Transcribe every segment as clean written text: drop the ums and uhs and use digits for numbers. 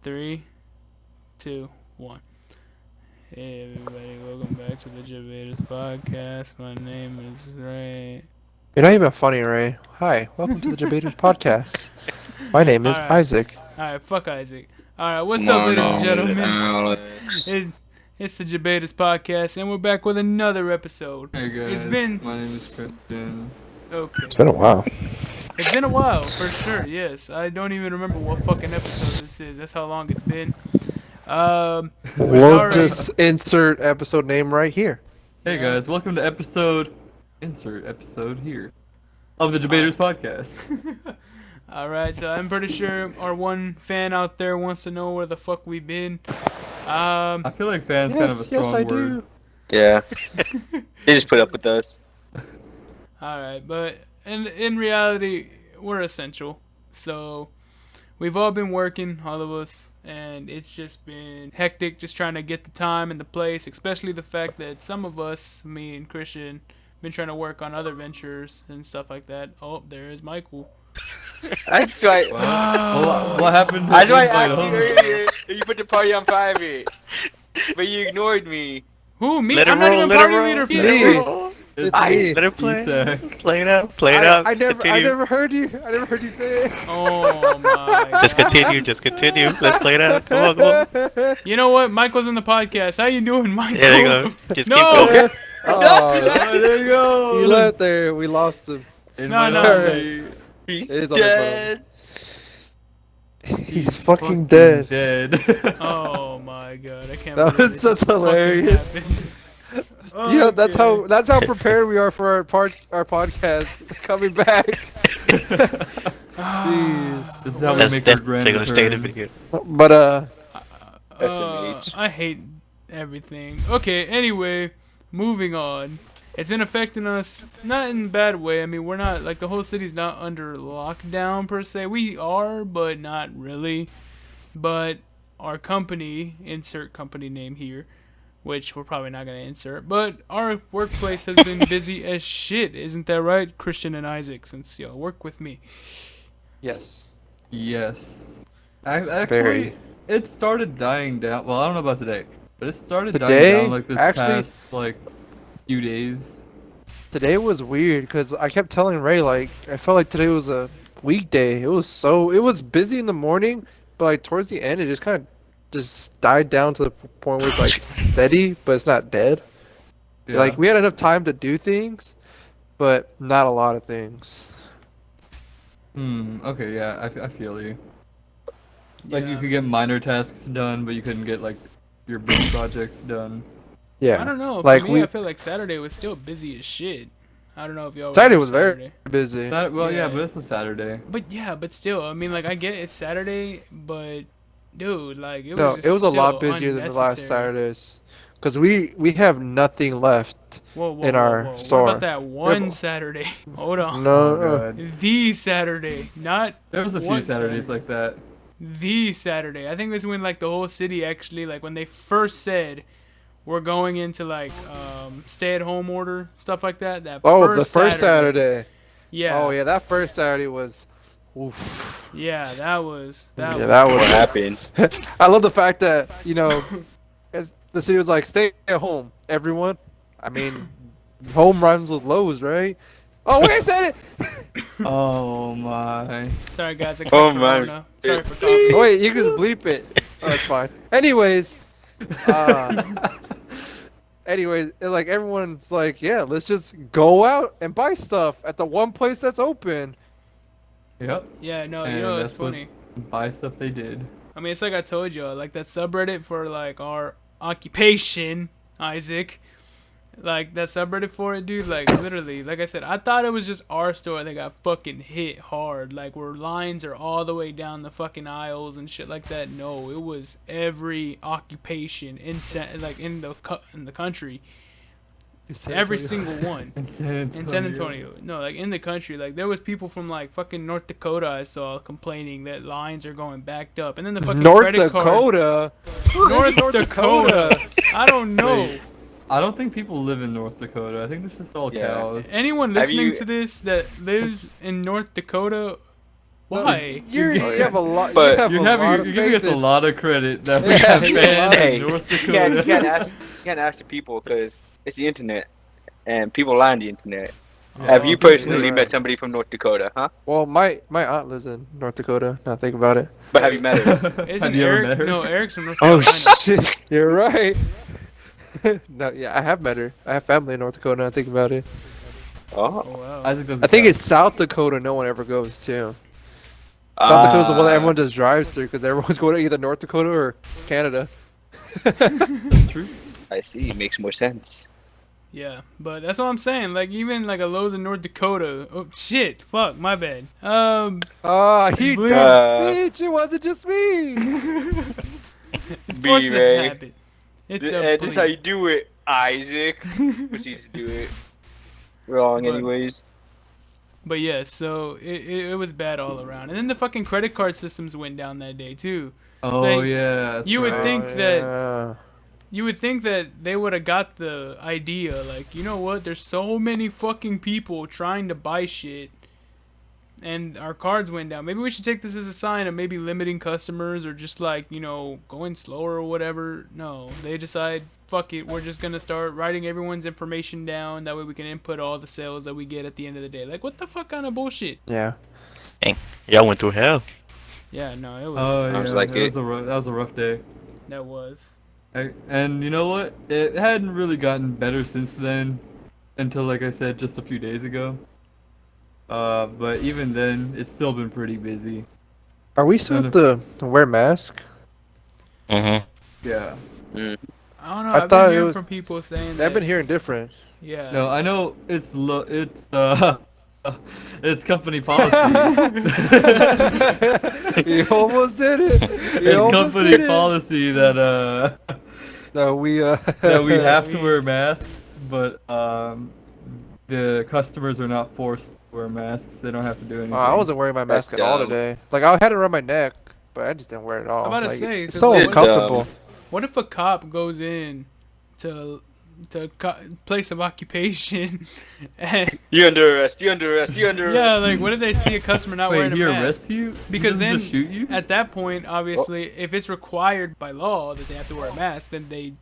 Three, two, one. Hey everybody, welcome back to the Jebaiters podcast. My name is Ray. You're not even funny, Ray. Hi, welcome to the Jebaiters podcast. My name is Alright, Isaac. alright, fuck Isaac. Alright, what's up, No, ladies and no, gentlemen? Alex. It, it's the Jebaiters podcast, and we're back with another episode. Hey guys, It's been. my name is Christian. Okay. It's been a while. It's been a while, for sure, yes. I don't even remember what fucking episode this is. That's how long it's been. We're We'll sorry. just insert episode name right here. Hey Yeah. guys, welcome to insert episode here of the Jebaiters podcast. Alright, so I'm pretty sure our one fan out there wants to know where the fuck we've been. I feel like fans kind of a strong I word. do. Yeah. They just put up with us. Alright, but in reality, we're essential. So, we've all been working, all of us, and it's just been hectic just trying to get the time and the place, especially the fact that some of us, me and Christian, been trying to work on other ventures and stuff like that. Oh, there is Michael. That's right. What happened to That's why I the asked you invite earlier if you put the party on private. But you ignored me. Who, me? Let it I'm not roll, even let it party roll. leader for Let it you. roll. It's It's me. Let it play. Isak. Play it out. Play it out. I Continue. never heard you. I never heard you say it. Oh my Just God. continue. Just continue. Let's play it out. Come on, come on. You know what? Michael's in the podcast. How you doing, Michael? Yeah, there you go. Just No! keep going. Oh, There you go. you left there. We lost him. Invite No. only. He's It is on the dead. He's fucking dead. Dead. Oh my God! I can't. That believe was it so just fucking hilarious. happened. Yeah, that's Okay. how prepared we are for our podcast coming back. Jeez. This is how we That's make our definitely grand gonna stay in the return. video. But SMH. I hate everything. Okay, anyway, moving on. It's been affecting us, not in a bad way. I mean, we're not, like, the whole city's not under lockdown, per se. We are, but not really. But our company, insert company name here, which we're probably not going to insert, but our workplace has been busy as shit. Isn't that right, Christian and Isaac, since y'all work with me? yes. Yes. Actually, Very. it started dying down. Well, I don't know about today, but it started Today? dying down like this Actually- past like few days. Today was weird because I kept telling Ray like I felt like today was a weekday. It was busy in the morning, but like towards the end it just kind of just died down to the point where it's like steady, but it's not dead. Yeah. Like we had enough time to do things, but not a lot of things. Okay. Yeah. I feel you. Like you Yeah. could get minor tasks done, but you couldn't get like your big projects done. Yeah. I don't know. For Like me, we I feel like Saturday was still busy as shit. I don't know if y'all. Saturday remember was very Saturday. busy. Well, yeah, Yeah. but it's a Saturday. But yeah, but still, I mean, like I get it's Saturday, but dude, like it was. No, just it was a lot still busier than the last unnecessary. Saturdays, because we have nothing left. Whoa, whoa, in whoa, our whoa. What store. about that one but- Saturday? Hold on. No, Oh god. The Saturday, not There was a few one Saturdays Saturday. like that. the Saturday. I think that's when like the whole city actually like when they first said we're going into like stay-at-home order stuff like that. That oh, the first Saturday. Yeah. Oh yeah, that first Saturday was. Oof. Yeah, that was that. Yeah, was, that What was. happened? I love the fact that as the city was like, stay at home, everyone. I mean, home rhymes with Lowe's, right? Oh wait, I said it. Oh my. Sorry guys, I Oh, got man. corona. Sorry for talking. Oh wait, you can just bleep it. Oh, that's fine. Anyways, like everyone's like, yeah, let's just go out and buy stuff at the one place that's open. Yep. Yeah, no, And you know it's that's what- funny. Buy stuff they did. I mean, it's like I told you, like that subreddit for like our occupation, Isaac. Like that subreddit for it, dude. Like literally, like I said, I thought it was just our store that got fucking hit hard. Like where lines are all the way down the fucking aisles and shit like that. No, it was every occupation in the country. Every single one. In San Antonio. In San Antonio. No, like in the country. Like there was people from like fucking North Dakota I saw complaining that lines are going backed up. And then the fucking North credit card. Dakota. Who lives in North Dakota. I don't know. Wait. I don't think people live in North Dakota. I think this is all Yeah. cows. Anyone Have listening you- to this that lives in North Dakota, Why? You have a lot. But you have a lot of You're giving us faith a in- lot of credit that we Yeah, have you fans Hey, in North you Dakota. can't ask the people because it's the internet and people lie on the internet. Have Oh, you fair personally enough. met somebody from North Dakota, huh? Well, my aunt lives in North Dakota. Now think about it. But have you met her? Isn't Have you ever Eric? met her? No, Eric's from North Oh Carolina. shit! You're right. No, yeah, I have met her. I have family in North Dakota. Now think about it. Oh, Oh wow. Isaac doesn't I think count. it's South Dakota. No one ever goes to. South Dakota's the one that Ah, everyone just drives through because everyone's going to either North Dakota or Canada. That's true. I see. Makes more sense. Yeah, but that's what I'm saying. Like even like a Lowe's in North Dakota. Oh shit! Fuck, my bad. Ah, you Blue- dumb bitch! It wasn't just me. Of B, course it Ray. happened. It's And a this is how you do it, Isaac. Proceeds to do it wrong, But- anyways. But yeah, so it was bad all around. And then the fucking credit card systems went down that day too. Oh like, yeah. That's you would right. think Oh, that- yeah. You would think that they would have got the idea, like, you know what, there's so many fucking people trying to buy shit, and our cards went down. Maybe we should take this as a sign of maybe limiting customers or just, like, you know, going slower or whatever. No, they decide, fuck it, we're just gonna start writing everyone's information down, that way we can input all the sales that we get at the end of the day. Like, what the fuck kind of bullshit? Yeah. Y'all went through hell. Yeah, no, it was, Oh Sounds yeah. like that it. was a rough day. that was. And you know what? It hadn't really gotten better since then, until like I said, just a few days ago. But even then, it's still been pretty busy. Are we still have to wear mask? Mm-hmm. Yeah. I don't know, I I've thought been it hearing was- from people saying that. I've been hearing different. Yeah. No, I know it's it's company policy. You almost did it. You It's almost company did it. policy that No, we that we have to wear masks, but the customers are not forced to wear masks. They don't have to do anything. I wasn't wearing my That's mask at all dumb. today. Like I had it around my neck, but I just didn't wear it at all. I'm about to Like, say, it's 'cause so what- uncomfortable. What if a cop goes in to place of occupation and You under arrest. You under arrest. You under arrest. yeah, like what if they see a customer not Wait, wearing he a mask? arrests you? He Because doesn't then just shoot you? at that point, obviously, if it's required by law that they have to wear a mask, then they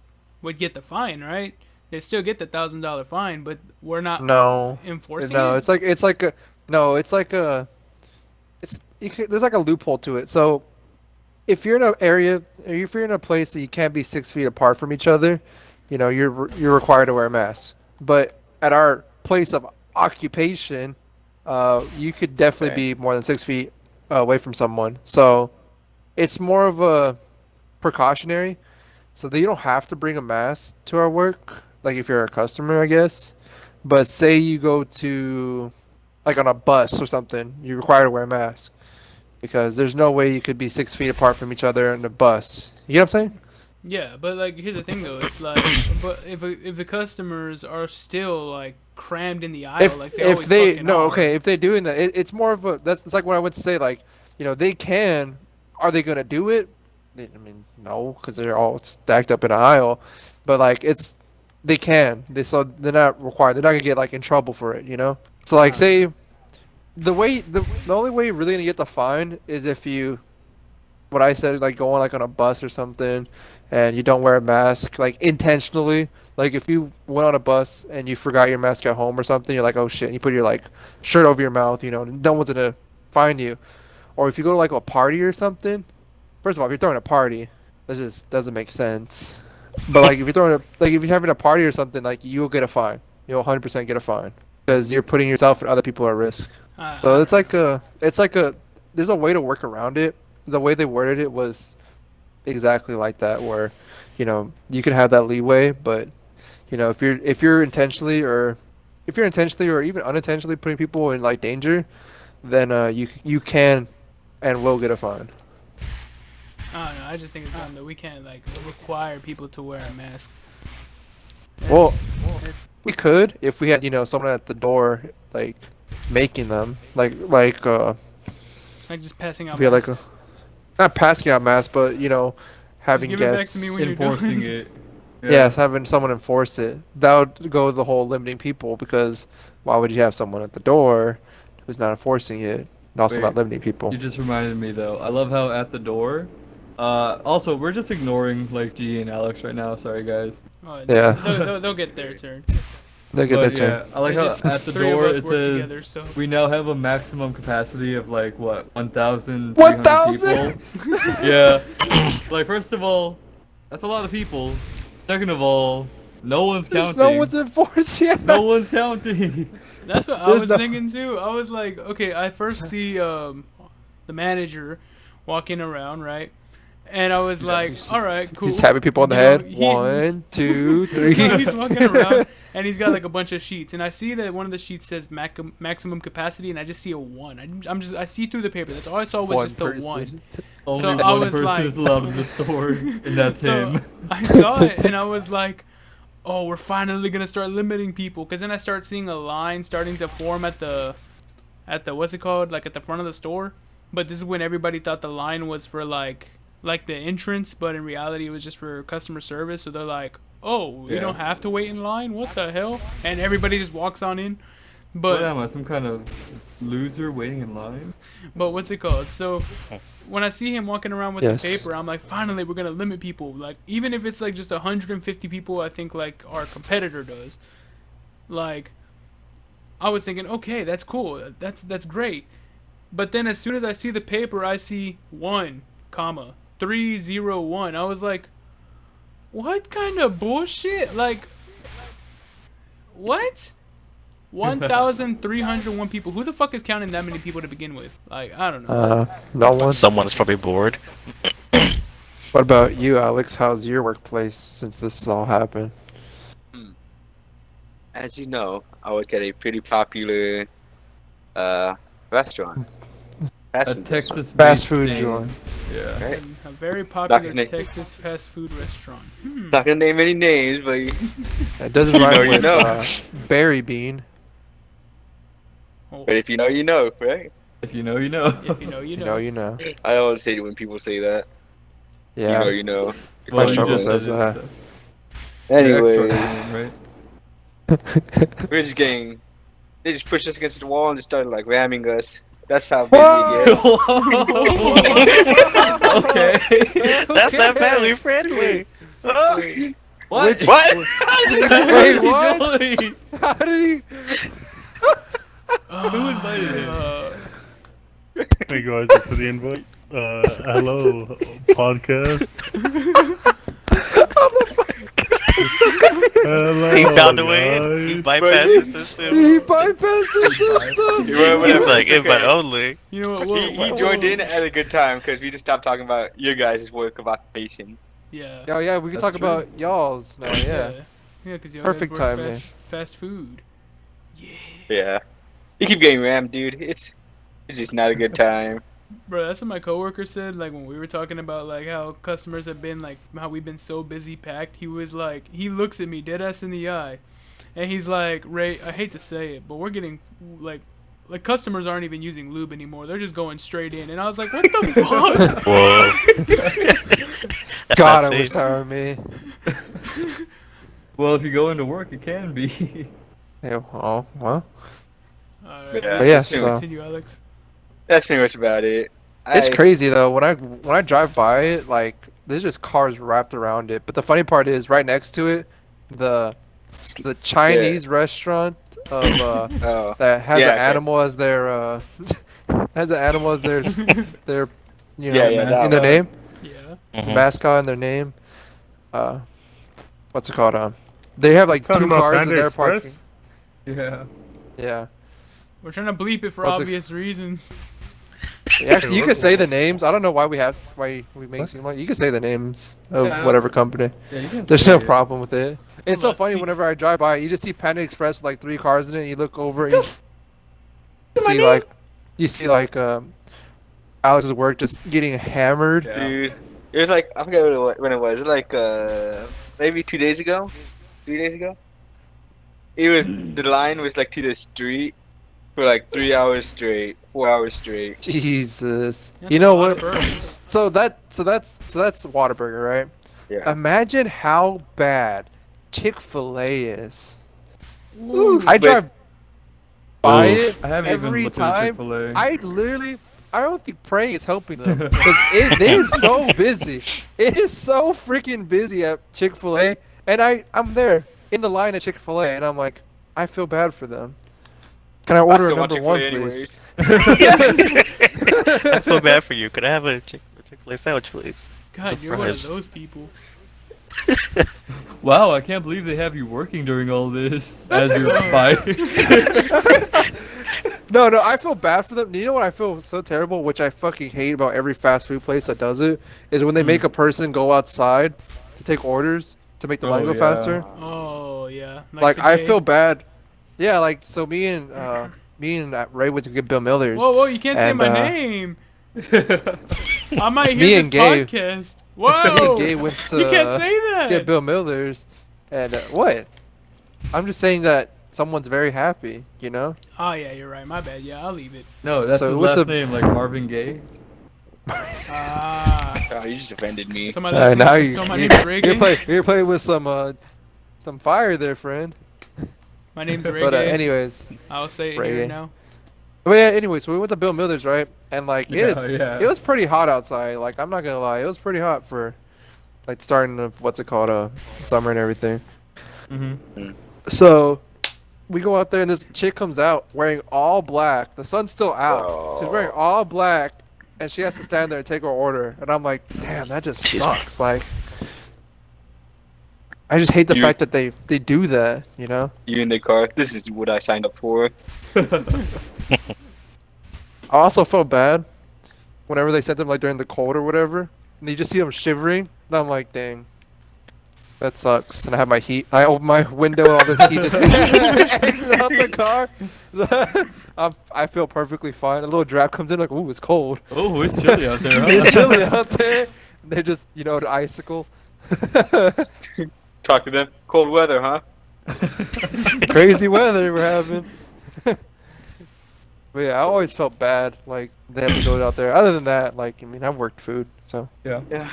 would get the fine, right? They still get the $1,000 fine, but we're not No, enforcing no, it. it's like there's like a loophole to it. So if you're in an area, or if you're in a place that you can't be 6 feet apart from each other, you know you're required to wear a mask. But at our place of occupation, you could definitely Okay. be more than 6 feet away from someone. So it's more of a precautionary. So that you don't have to bring a mask to our work, like if you're a customer, I guess. But say you go to, like on a bus or something, you're required to wear a mask. Because there's no way you could be 6 feet apart from each other in a bus. You know what I'm saying? Yeah, but like here's the thing though, it's like, but if the customers are still like crammed in the aisle, like they always fucking are. If they're doing that, it's more of a, it's like what I would say, like, you know, they can, are they going to do it? I mean, no, because they're all stacked up in an aisle, but like they can, so they're not required, they're not going to get like in trouble for it, you know? So like say, the only way you're really going to get the fine is if you, what I said, like going like on a bus or something, and you don't wear a mask, like intentionally. Like if you went on a bus and you forgot your mask at home or something, you're like, oh shit, and you put your like shirt over your mouth, you know, no one's gonna find you. Or if you go to like a party or something, first of all, if you're throwing a party, that just doesn't make sense. But like if you're having a party or something, like you'll get a fine. You'll 100% get a fine because you're putting yourself and other people at risk. So it's like there's a way to work around it. The way they worded it was exactly like that, where, you know, you can have that leeway, but, you know, if you're intentionally or even unintentionally putting people in like danger, then you can and will get a fine. I don't know. I just think it's dumb that we can't like require people to wear a mask. Well, we could if we had, you know, someone at the door like making them like just passing out if we had like masks. not passing out masks, but, you know, having give it back guests to me when you're done. Enforcing it. Yes, having someone enforce it. That would go the whole limiting people, because why would you have someone at the door who's not enforcing it? and also Wait. not limiting people. You just reminded me though. I love how at the door. Also, we're just ignoring like G and Alex right now. Sorry, guys. Oh, Yeah. they'll get their turn. They'll get their But turn. yeah, I like It's how just at the three of door us it work says together, so we now have a maximum capacity of like what 1,300 1,000? people. Yeah. Like first of all, that's a lot of people. Second of all, no one's counting. No one's enforced yet. No one's counting. that's what I There's was no- thinking too. I was like, okay, I first see the manager walking around, right? And I was like, He's all right, cool. He's tapping people on the You know, head. he- 1, 2, 3. No, he's walking around and he's got like a bunch of sheets, and I see that one of the sheets says maximum capacity, and I just see a 1. I see through the paper. That's all I saw was One just the person. 1. Only So I one was person like- is allowed in the store, and that's So him. I saw it and I was like, oh, we're finally gonna start limiting people. Cause then I start seeing a line starting to form at the what's it called, like at the front of the store. But this is when everybody thought the line was for like the entrance, but in reality it was just for customer service. So they're like, oh, we Yeah. don't have to wait in line. What the hell? And everybody just walks on in. What But am I, some kind of loser waiting in line? what's it called? So when I see him walking around with Yes. the paper, I'm like, finally, we're gonna limit people. Like, even if it's like just 150 people, I think like our competitor does. Like, I was thinking, okay, that's cool. That's great. But then as soon as I see the paper, I see 1,301. I was like, what kind of bullshit? Like, what? 1,301 people. Who the fuck is counting that many people to begin with? Like, I don't know. No one. Someone's probably bored. What about you, Alex? How's your workplace since this has all happened? As you know, I work at a pretty popular restaurant. Fast A food restaurant. Texas Fast food chain. joint. Yeah. Right? A very popular Dr. Nick. Texas fast food restaurant. Not gonna name any names, but It doesn't rhyme know, you with know. berry bean. Oh, if you know, you know, right? If you know, you know. if you know, you You know. know, you know. I always hate it when people say that. Yeah. You know. It's My Well, like, struggle you just says said it, that. so. You're anyway, extra right? we're just getting. They just pushed us against the wall and just started like ramming us. That's how busy it gets. Okay. That's not family friendly. Oh. What? What? Wait, What what? are you doing? How did he? Who invited him? Hey guys, thanks for the invite. Hello, podcast. Hello, He found a way. He guys. bypassed the system. He bypassed the system. He's like It's invite okay. only. You know what? He joined in at a good time because we just stopped talking about your guys' work of occupation. Yeah. Oh yeah, we can That's talk true. about y'all's now. Yeah. Yeah, because you Perfect guys work timing. fast food. Yeah. You keep getting rammed, dude. It's just not a good time. Bro, that's what my coworker said. Like when we were talking about like how customers have been like how we've been so busy packed. He was like, he looks at me dead ass in the eye, and he's like, Ray, I hate to say it, but we're getting like customers aren't even using lube anymore. They're just going straight in. And I was like, what the fuck? Whoa. That's God, not I wish safe. that were me. Well, if you go into work, it can be. Yeah, oh well. Alright, Yeah, But yeah, that's, so- continue, Alex. that's pretty much about it. It's crazy though. When I drive by it, like there's just cars wrapped around it. But the funny part is, right next to it, the Chinese restaurant of Oh. that has Yeah, an okay. animal as their has an animal as their their you know Yeah, that in their one. name, Yeah. Mhm. mascot in their name. What's it called? They have like Talking two about cars Panda in their Express? parking. Yeah. Yeah. We're trying to bleep it for What's it- obvious reasons. Actually, you can say the names. I don't know why we make it seem like you can say the names of Yeah. whatever company. Yeah, you can There's say no it. problem with it. It's so Let's funny see. whenever I drive by, you just see Panda Express with like 3 cars in it. And you look over and you see like Alex's work just getting hammered. Yeah. Dude, it was like, I forget when it was. It was like maybe 2 days ago? 3 days ago? It was, the line was like to the street for like 3 hours straight, 4 hours straight. Jesus. That's You a know lot what? of burgers. So that's Whataburger, right? Yeah. Imagine how bad Chick-fil-A is. Ooh. I Wait. drive buy Oof. it I haven't even every looked at time. Chick-fil-A. I don't think praying is helping them because it is so busy. It is so freaking busy at Chick-fil-A, and I'm there in the line at Chick-fil-A, and I'm like, I feel bad for them. Can I I order a still want number one, Chick-fil-A please? I feel bad for you. Could I have a Chick-fil-A sandwich, please? God, you're one of Surprise. those people. Wow, I can't believe they have you working during all this That's as you're exactly- buying. No, I feel bad for them. You know what I feel so terrible, which I fucking hate about every fast food place that does it, is when they make a person go outside to take orders to make the line go yeah. faster. Oh yeah. Like I today. feel bad. Yeah, like so me and Ray went to get Bill Miller's. Whoa, you can't say and, my name. I might hear Me this and Gabe- podcast. Me Whoa. and Gabe went to You can't say that. get Bill Miller's, and what? I'm just saying that someone's very happy, you know. Oh yeah, you're right. My bad. Yeah, I'll leave it. No, that's So his what's last a- name, like Marvin Gaye. Ah. Oh, you just offended me. So my, Now so my name's Reggae. you're playing with some fire there, friend. My name's Reggae. But anyways, I'll say it Reggae. here now. but yeah, anyways, we went to Bill Miller's, right? And like Yeah. it was pretty hot outside. Like I'm not gonna lie, it was pretty hot for like starting of what's it called, summer and everything. Mm-hmm. So we go out there and this chick comes out wearing all black. The sun's still out. She's wearing all black, and she has to stand there and take her order. And I'm like, damn, that just sucks. Like, I just hate the You- fact that they do that. You know. You in the car. This is what I signed up for. I also felt bad whenever they sent them like during the cold or whatever, and you just see them shivering, and I'm like, dang. That sucks. And I have my heat. I open my window and all this heat just exits out the car. I feel perfectly fine. A little draft comes in like, ooh, it's cold. Oh, it's chilly out there, huh? It's chilly out there. They just, the icicle. Talk to them. Cold weather, huh? Crazy weather we're having. But yeah, I always felt bad. Like, they have to go out there. Other than that, like, I mean, I've worked food, so Yeah. Yeah.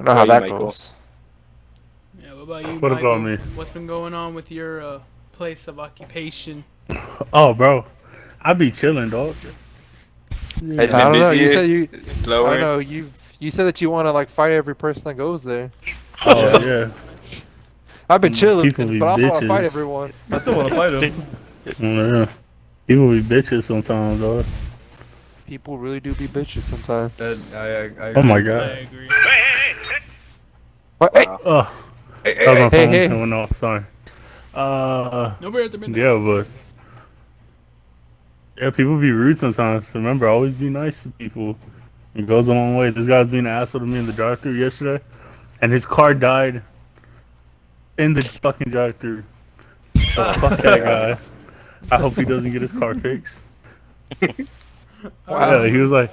I know how you, that Michael? goes. Yeah, what about you, What Michael? about me? What's been going on with your place of occupation? Oh, bro, I be chilling, dog. It's I been don't know. You busier, said you. it's I lower. don't know. You said that you want to like fight every person that goes there. Oh yeah. I've been chilling, People be but I also want to fight bitches. everyone. I still want to fight him. Yeah. People be bitches sometimes, dog. People really do be bitches sometimes. I Oh my I god. agree. What? Hey, Oh, Hey, that was my phone. hey. It went off. Sorry. Nobody at the minute. Yeah, but yeah, people be rude sometimes. Remember, always be nice to people. It goes a long way. This guy's being an asshole to me in the drive-thru yesterday, and his car died in the fucking drive-thru. So fuck that guy. I hope he doesn't get his car fixed. Wow. Yeah, he was like,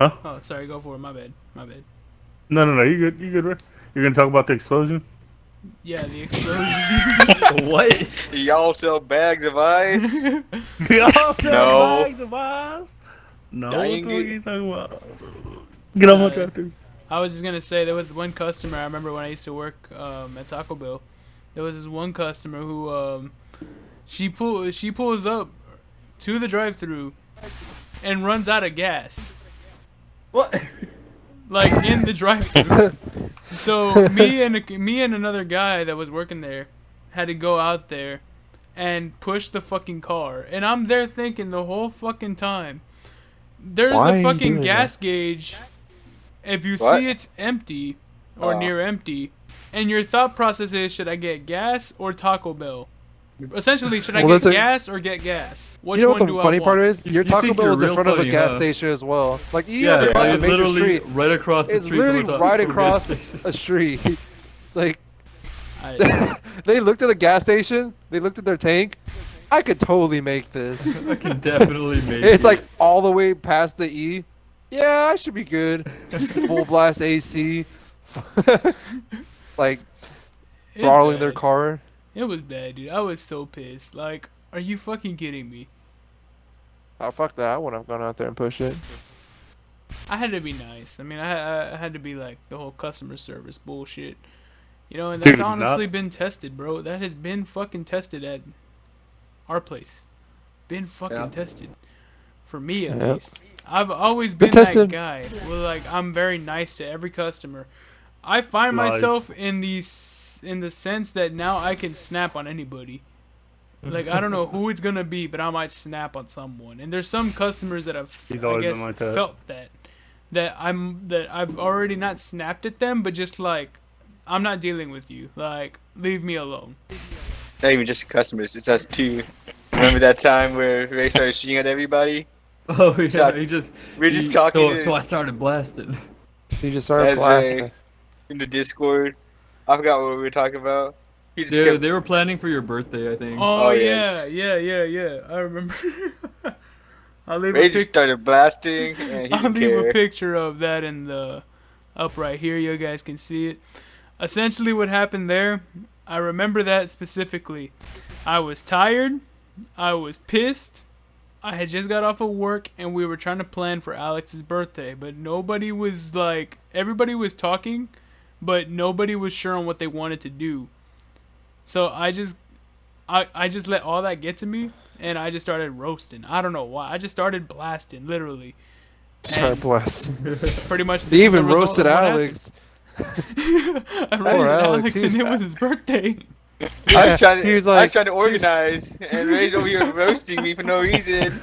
Oh, sorry. Go for it. My bad. no, you good, bro? You're gonna talk about the explosion? Yeah, the explosion. What? Y'all sell bags of ice? Y'all sell No. bags of ice? No, what Dang the fuck it. are you talking about? Get on my drive-thru. I was just gonna say there was one customer I remember when I used to work at Taco Bell. There was this one customer who she pulls up to the drive-thru and runs out of gas. What? Like in the drive-thru. So me and another guy that was working there had to go out there and push the fucking car. And I'm there thinking the whole fucking time, there's Why are a you fucking doing gas gauge. If you What? see it's empty or Oh. near empty, and your thought process is, should I get gas or Taco Bell? Essentially, should I Well, get that's a- gas or get gas? Which you know one what do the I funny part want? is? You- Your you Taco think Bell you're is in real front of a funny, gas huh? station as well. Like you Yeah, have to cross a it's major literally street. right across the It's street. literally from the right from the across gas station. a street. Like I, they looked at the gas station. They looked at their tank. I could totally make this. I can definitely make It's it. like all the way past the E. Yeah, I should be good. Full blast AC. Like it's throttling their bad. car. It was bad, dude. I was so pissed. Like, are you fucking kidding me? Oh fuck that! I wouldn't have gone out there and pushed it. I had to be nice. I mean, I had to be like the whole customer service bullshit. And that's Dude, honestly been tested, bro. That has been fucking tested at our place. been fucking Yeah. tested. For me, at Yep. least. I've always Been been that tested. guy. Where, like, I'm very nice to every customer. I find Lies. myself in the sense that now I can snap on anybody. Like, I don't know who it's gonna be, but I might snap on someone. And there's some customers that I've, He's I always been guess, like that. felt that I've already not snapped at them, but just like, I'm not dealing with you. Like, leave me alone. Not even just customers, it's us too. Remember that time where Ray started shooting at everybody? Oh yeah, Shout- he just. we're just talking So I started blasting. He just started As blasting. in the Discord. I forgot what we were talking about. He just They kept, they were planning for your birthday, I think. Oh, Oh, yeah, yes. yeah. I remember. I'll leave Ray a just pic- started blasting and he I'll didn't leave a care. picture of that in the up right here. You guys can see it. Essentially, what happened there, I remember that specifically. I was tired. I was pissed. I had just got off of work and we were trying to plan for Alex's birthday, but nobody was like, everybody was talking, but nobody was sure on what they wanted to do. So I just let all that get to me and I just started roasting. I don't know why. I just started blasting, literally. Started And blasting. pretty much. He this is even the result roasted of what Alex. happened. I roasted Poor Alex, Alex, and he- it was his birthday. I was trying he was to, I like- was trying to organize, and Ray's over here roasting me for no reason.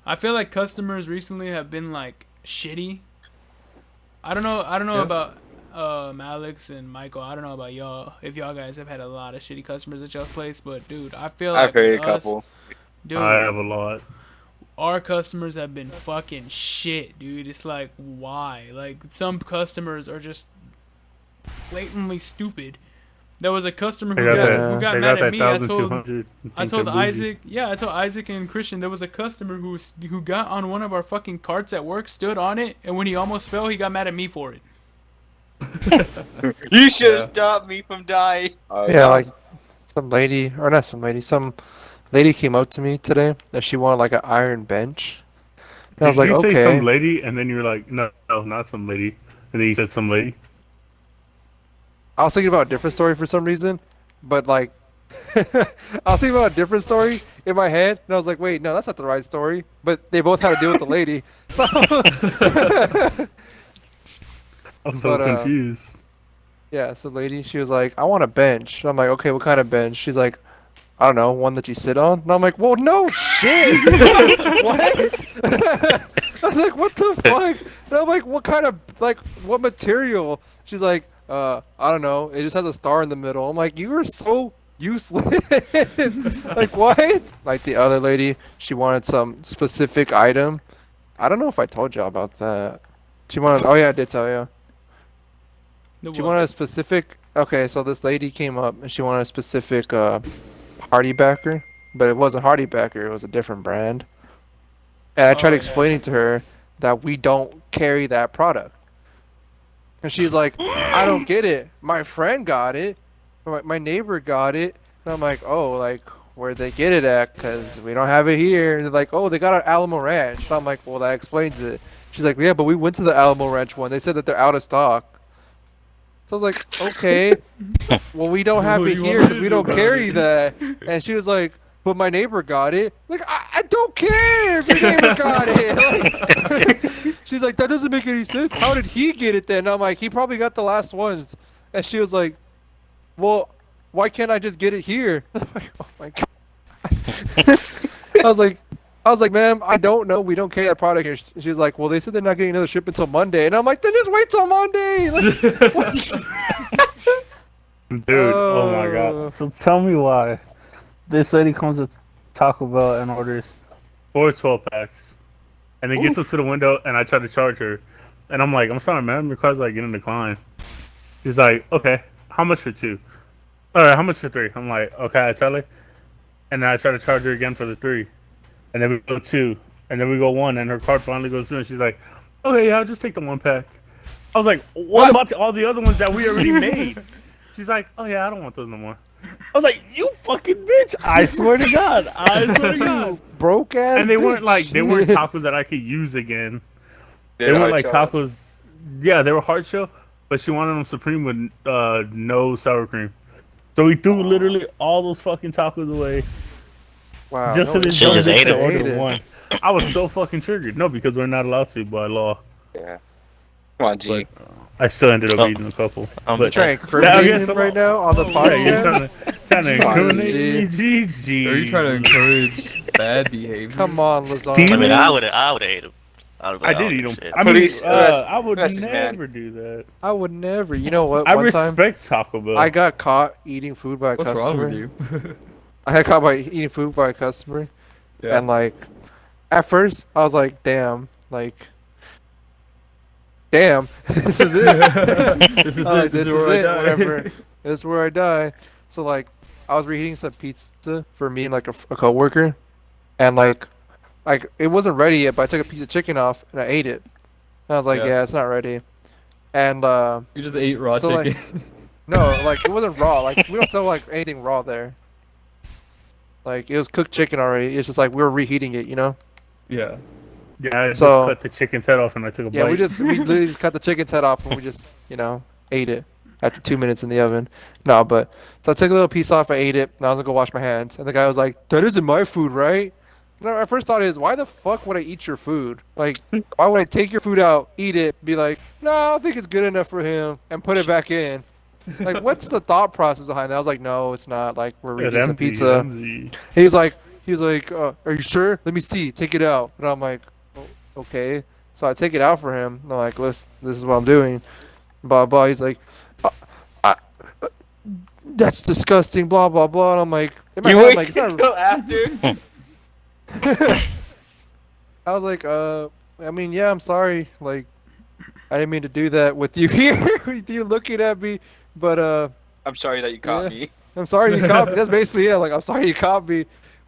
I feel like customers recently have been like shitty. I don't know Yeah. about Alex and Michael. I don't know about y'all. If y'all guys have had a lot of shitty customers at y'all's place, but dude, I feel like I've heard a with us, couple. dude, I have a lot. our customers have been fucking shit, dude. It's like, why? Like, some customers are just blatantly stupid. There was a customer They who got got, that. who got They mad got at that me. I 1,200. told Isaac, I told Isaac and Christian, there was a customer who got on one of our fucking carts at work, stood on it, and when he almost fell, he got mad at me for it. You should have Yeah. stopped me from dying. Yeah, like some lady, or not some lady, some lady came up to me today that she wanted like an iron bench. And I was like, Did you say okay. some lady, and then you were like, no, not some lady, and then you said some lady? I was thinking about a different story for some reason, but like, I was thinking about a different story in my head, and I was like, wait, no, that's not the right story. But they both had to do with the lady. So, I'm so But, confused. yeah, so the lady, she was like, I want a bench. I'm like, okay, what kind of bench? She's like, I don't know, one that you sit on. And I'm like, well, no shit. What? I was like, what the fuck? And I'm like, what kind of, like, what material? She's like, I don't know. It just has a star in the middle. I'm like, you are so useless. Like, what? Like the other lady, she wanted some specific item. I don't know if I told y'all about that. She wanted, oh yeah, I did tell you. The She what? wanted a specific. Okay, so this lady came up and she wanted a specific Hardy Backer, but it wasn't Hardy Backer. It was a different brand. And I tried Oh, yeah. explaining to her that we don't carry that product. And she's like, I don't get it. My friend got it. Or my neighbor got it. And I'm like, oh, like, where'd they get it at? Because we don't have it here. And they're like, oh, they got it at Alamo Ranch. And I'm like, well, that explains it. She's like, yeah, but we went to the Alamo Ranch one. They said that they're out of stock. So I was like, okay, well, we don't have What do it you here want me because to we do don't about carry it? that. And she was like, but my neighbor got it. Like, I don't care if your neighbor got it. Like, she's like, that doesn't make any sense. How did he get it then? And I'm like, he probably got the last ones. And she was like, well, why can't I just get it here? I'm like, oh my god. I was like, ma'am, I don't know. We don't carry that product here. She was like, well, they said they're not getting another ship until Monday. And I'm like, then just wait till Monday. Like, what? Dude, oh my god. So tell me why this lady comes to Taco Bell and orders 4 12-packs. And then gets up to the window and I try to charge her. And I'm like, I'm sorry, man. Your car's like getting declined. She's like, okay, how much for 2? Alright, how much for 3? I'm like, okay, I tell her. And then I try to charge her again for the 3. And then we go 2. And then we go 1. And her card finally goes through. And she's like, okay, yeah, I'll just take the 1 pack. I was like, what about all the other ones that we already made? She's like, oh yeah, I don't want those no more. I was like, you fucking bitch! I swear to God, I swear to God. Broke ass. And they weren't bitch. like they weren't tacos that I could use again. They weren't like tacos. Yeah, they were hard shell, but she wanted them supreme with no sour cream. So we threw literally all those fucking tacos away. Wow. Just so no, this Should've dumb just bitch ate could it. order one. I was so fucking triggered. No, because we're not allowed to by law. Yeah. Come on, G. But I still ended up Oh. eating a couple. I'm But Trying to I incriminate guess him I'm- right now on the Oh, yeah, you're podcast. trying to incriminate G. me, GG. Are you trying to encourage bad behavior? Come on, Steal I Lazard. mean, it? I would have ate him. I did eat them. Shit. I mean, Police arrest- I would arrest this man. never do that. I would never. You know what? I One time respect Taco Bell. I got caught eating food by a What's customer. wrong with you? I got caught by eating food by a customer, Yeah. and like, at first I was like, "Damn, like, damn, this is it. This is it. This is where I it. die. Whatever. This is where I die." So like, I was reheating some pizza for me and like a coworker, and like it wasn't ready yet, but I took a piece of chicken off and I ate it. And I was like, Yeah. "Yeah, it's not ready." And You just ate raw So, like- chicken. no, like it wasn't raw. Like we don't sell like anything raw there. Like it was cooked chicken already. It's just like we were reheating it, you know? Yeah. Yeah, I just So- cut the chicken's head off and I took a Yeah, bite. we literally just cut the chicken's head off and we just, ate it after 2 minutes in the oven. No, but so I took a little piece off, I ate it, and I was gonna go wash my hands. And the guy was like, "That isn't my food, right?" And I first thought is, why the fuck would I eat your food? Like, why would I take your food out, eat it, be like, "No, I don't think it's good enough for him," and put it back in? Like, what's the thought process behind that? I was like, "No, it's not. Like, we're It reheating some empty, pizza." empty. He's like, "Are you sure? Let me see. Take it out." And I'm like, "Oh, okay." So I take it out for him. And I'm like, "Listen, this is what I'm doing." Blah blah. He's like, "That's disgusting." Blah blah blah. And I'm like, in my You head, I'm wait like, it's not- until after? I was like, I mean, yeah, I'm sorry. Like, I didn't mean to do that with you here, with you looking at me. But I'm sorry that you caught Yeah. me. I'm sorry you caught me. That's basically it. Like, I'm sorry you caught me,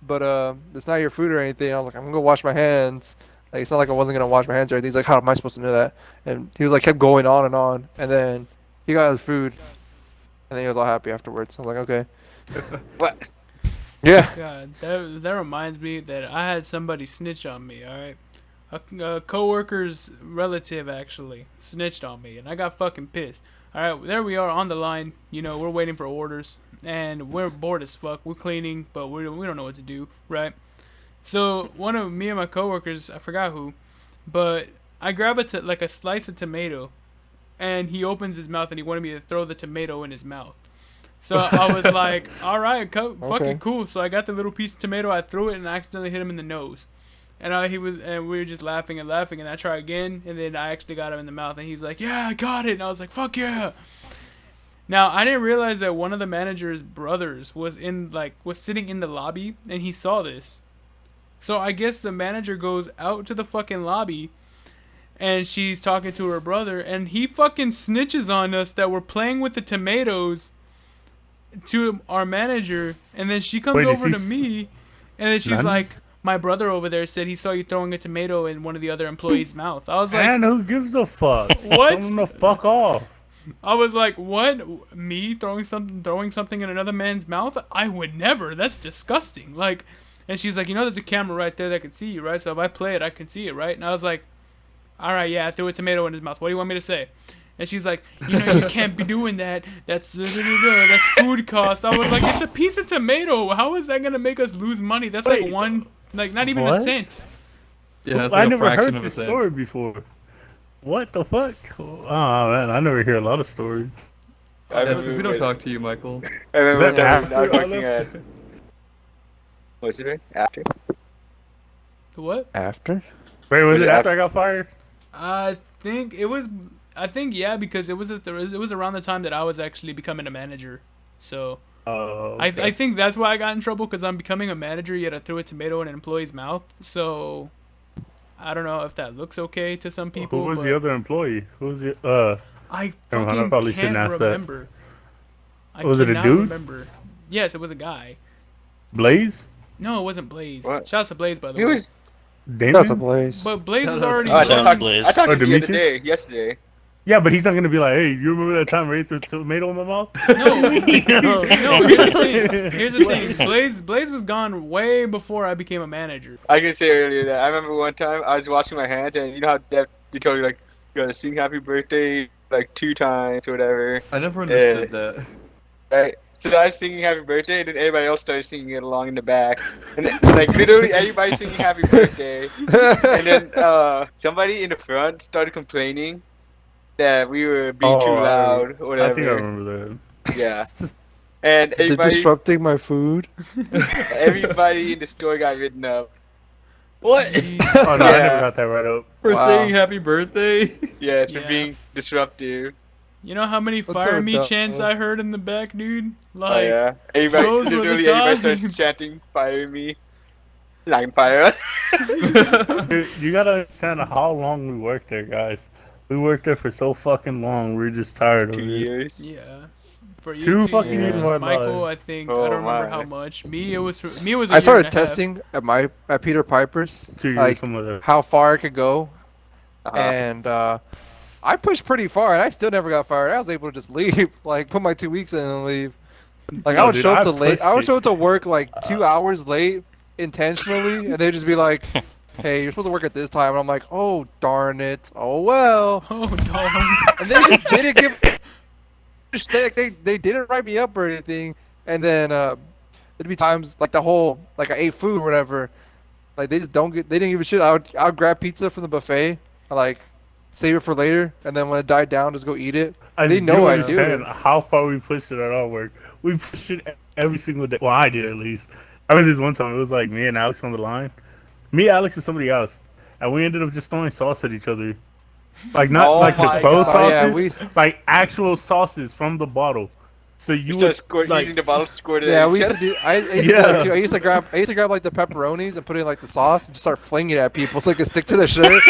but it's not your food or anything. I was like, I'm gonna go wash my hands. Like, it's not like I wasn't gonna wash my hands or anything. He's like, how am I supposed to know that? And he was like, kept going on, and then he got his food, and then he was all happy afterwards. I was like, okay, What? yeah. God, that reminds me that I had somebody snitch on me. All right, a coworker's relative actually snitched on me, and I got fucking pissed. All right, there we are on the line. You know, we're waiting for orders, and we're bored as fuck. We're cleaning, but we don't know what to do, right? So one of me and my coworkers, I forgot who, but I grab like a slice of tomato, and he opens his mouth and he wanted me to throw the tomato in his mouth. So I was like, all right, Okay. fucking cool. So I got the little piece of tomato, I threw it, and I accidentally hit him in the nose. And we were just laughing, and I tried again, and then I actually got him in the mouth, and he's like, yeah, I got it. And I was like, fuck yeah. Now I didn't realize that one of the manager's brothers was sitting in the lobby, and he saw this. So I guess the manager goes out to the fucking lobby, and she's talking to her brother, and he fucking snitches on us that we're playing with the tomatoes to our manager, and then she comes Wait, is over he to me, and then she's None? like, my brother over there said he saw you throwing a tomato in one of the other employees' mouth. I was like, And who gives a fuck? What? Tell them to fuck off. I was like, what? Me throwing something in another man's mouth? I would never. That's disgusting. Like, and she's like, you know, there's a camera right there that can see you, right? So if I play it, I can see it, right? And I was like, all right, yeah, I threw a tomato in his mouth. What do you want me to say? And she's like, you know, you can't be doing that. That's food cost. I was like, it's a piece of tomato. How is that gonna make us lose money? That's like Wait, not even a what? cent. Yeah, it's I like a never fraction heard of a this cent. story before. What the fuck? Oh man, I never hear a lot of stories. I Yeah, since we don't when- talk to you, Michael. I remember Is that when I was after I working left? at. What's it name? After? What? After? Wait, was Was it it after I got fired? I think yeah, because it was around the time that I was actually becoming a manager. So Oh, I okay. think that's why I got in trouble, because I'm becoming a manager yet I threw a tomato in an employee's mouth. So I don't know if that looks okay to some people. Who was but the other employee? Who was the I Never mind, I fucking probably can't shouldn't ask that. remember. I Was it a cannot dude? Remember. Yes, it was a guy. Blaze? No, it wasn't Blaze. What? Shouts to Blaze, by the He way. was. Damon? That's a place. But Blaze No, was no, already. Oh, I Shout out talked, Blaze. I talked Oh, to you the other Dimitri? day, yesterday. Yeah, but he's not gonna be like, hey, you remember that time I ate the tomato in my mouth? No, no. Here's the thing. Here's the thing. Blaze was gone way before I became a manager. I can say earlier that I remember one time I was washing my hands, and you know how Deb, you told you like you gotta sing happy birthday like 2 times or whatever, I never understood that. right? So I was singing Happy Birthday, and then everybody else started singing it along in the back, and then, like literally everybody singing Happy Birthday. And then somebody in the front started complaining that we were being too loud or I think I whatever. remember that. Yeah. And They're everybody, disrupting my food. everybody in the store got written up. What? Oh no, I never Yeah. got that right up. For Wow. saying happy birthday? Yeah, for Yeah. being disruptive. You know how many What's fire so me dumb? chants I heard in the back, dude? Oh Like, yeah. Everybody, those were the literally everybody starts times. chanting, "Fire me!" Not gonna fire us. Dude, you gotta understand how long we worked there, guys. We worked there for so fucking long. We're just tired of 2 it. years. yeah. For you 2 two fucking years years, of my Michael, life. I think Oh, I don't remember my. how much. Me, it was a I year started and a half. testing at Peter Piper's, 2 years, like something like that. how far I could go, Uh-huh. and I pushed pretty far, and I still never got fired. I was able to just leave, like put my 2 weeks in and leave. Like I No, would dude, show up I to late. pushed I would it. show up to work like 2 hours late intentionally, and they'd just be like, "Hey, you're supposed to work at this time," and I'm like, "Oh darn it! Oh well." Oh, darn. And they just didn't give. They didn't write me up or anything, and then there'd be times like I ate food or whatever, like they didn't give a shit. I would grab pizza from the buffet, I like save it for later, and then when it died down, just go eat it. I They do know I do understand it. how far we pushed it at our work. We pushed it every single day. Well, I did at least. I remember this one time. It was like me and Alex on the line. Me, Alex, and somebody else, and we ended up just throwing sauce at each other. Like not Oh like the my clothes God. Oh, yeah, sauces, like actual sauces from the bottle. So you You would start like, using the bottle to squirt it. Yeah, at we each used to other. do. I used to do that Yeah. too. I used to grab like the pepperonis and put in like the sauce and just start flinging it at people so it could stick to their shirt.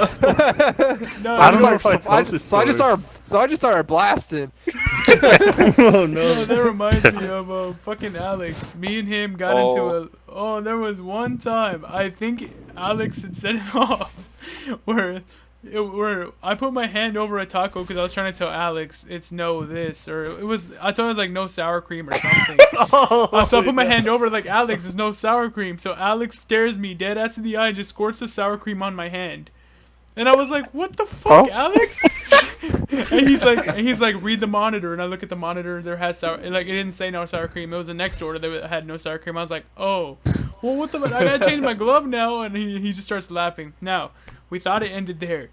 No, I don't know no, if I told this So I just story. started blasting. oh no, no. that reminds me of fucking Alex. Me and him got into a. Oh, there was one time I think Alex had set it off, where I put my hand over a taco because I was trying to tell Alex it's no this, or it was I told him it was like no sour cream or something. So I put my hand over like Alex, there's no sour cream. So Alex stares me dead ass in the eye and just squirts the sour cream on my hand. And I was like, "What the fuck, Huh? Alex?" and he's like, "Read the monitor." And I look at the monitor. There has sour. Like it didn't say no sour cream. It was the next order that had no sour cream. I was like, "Oh, well, what the? I gotta change my glove now." And he just starts laughing. Now, we thought it ended there.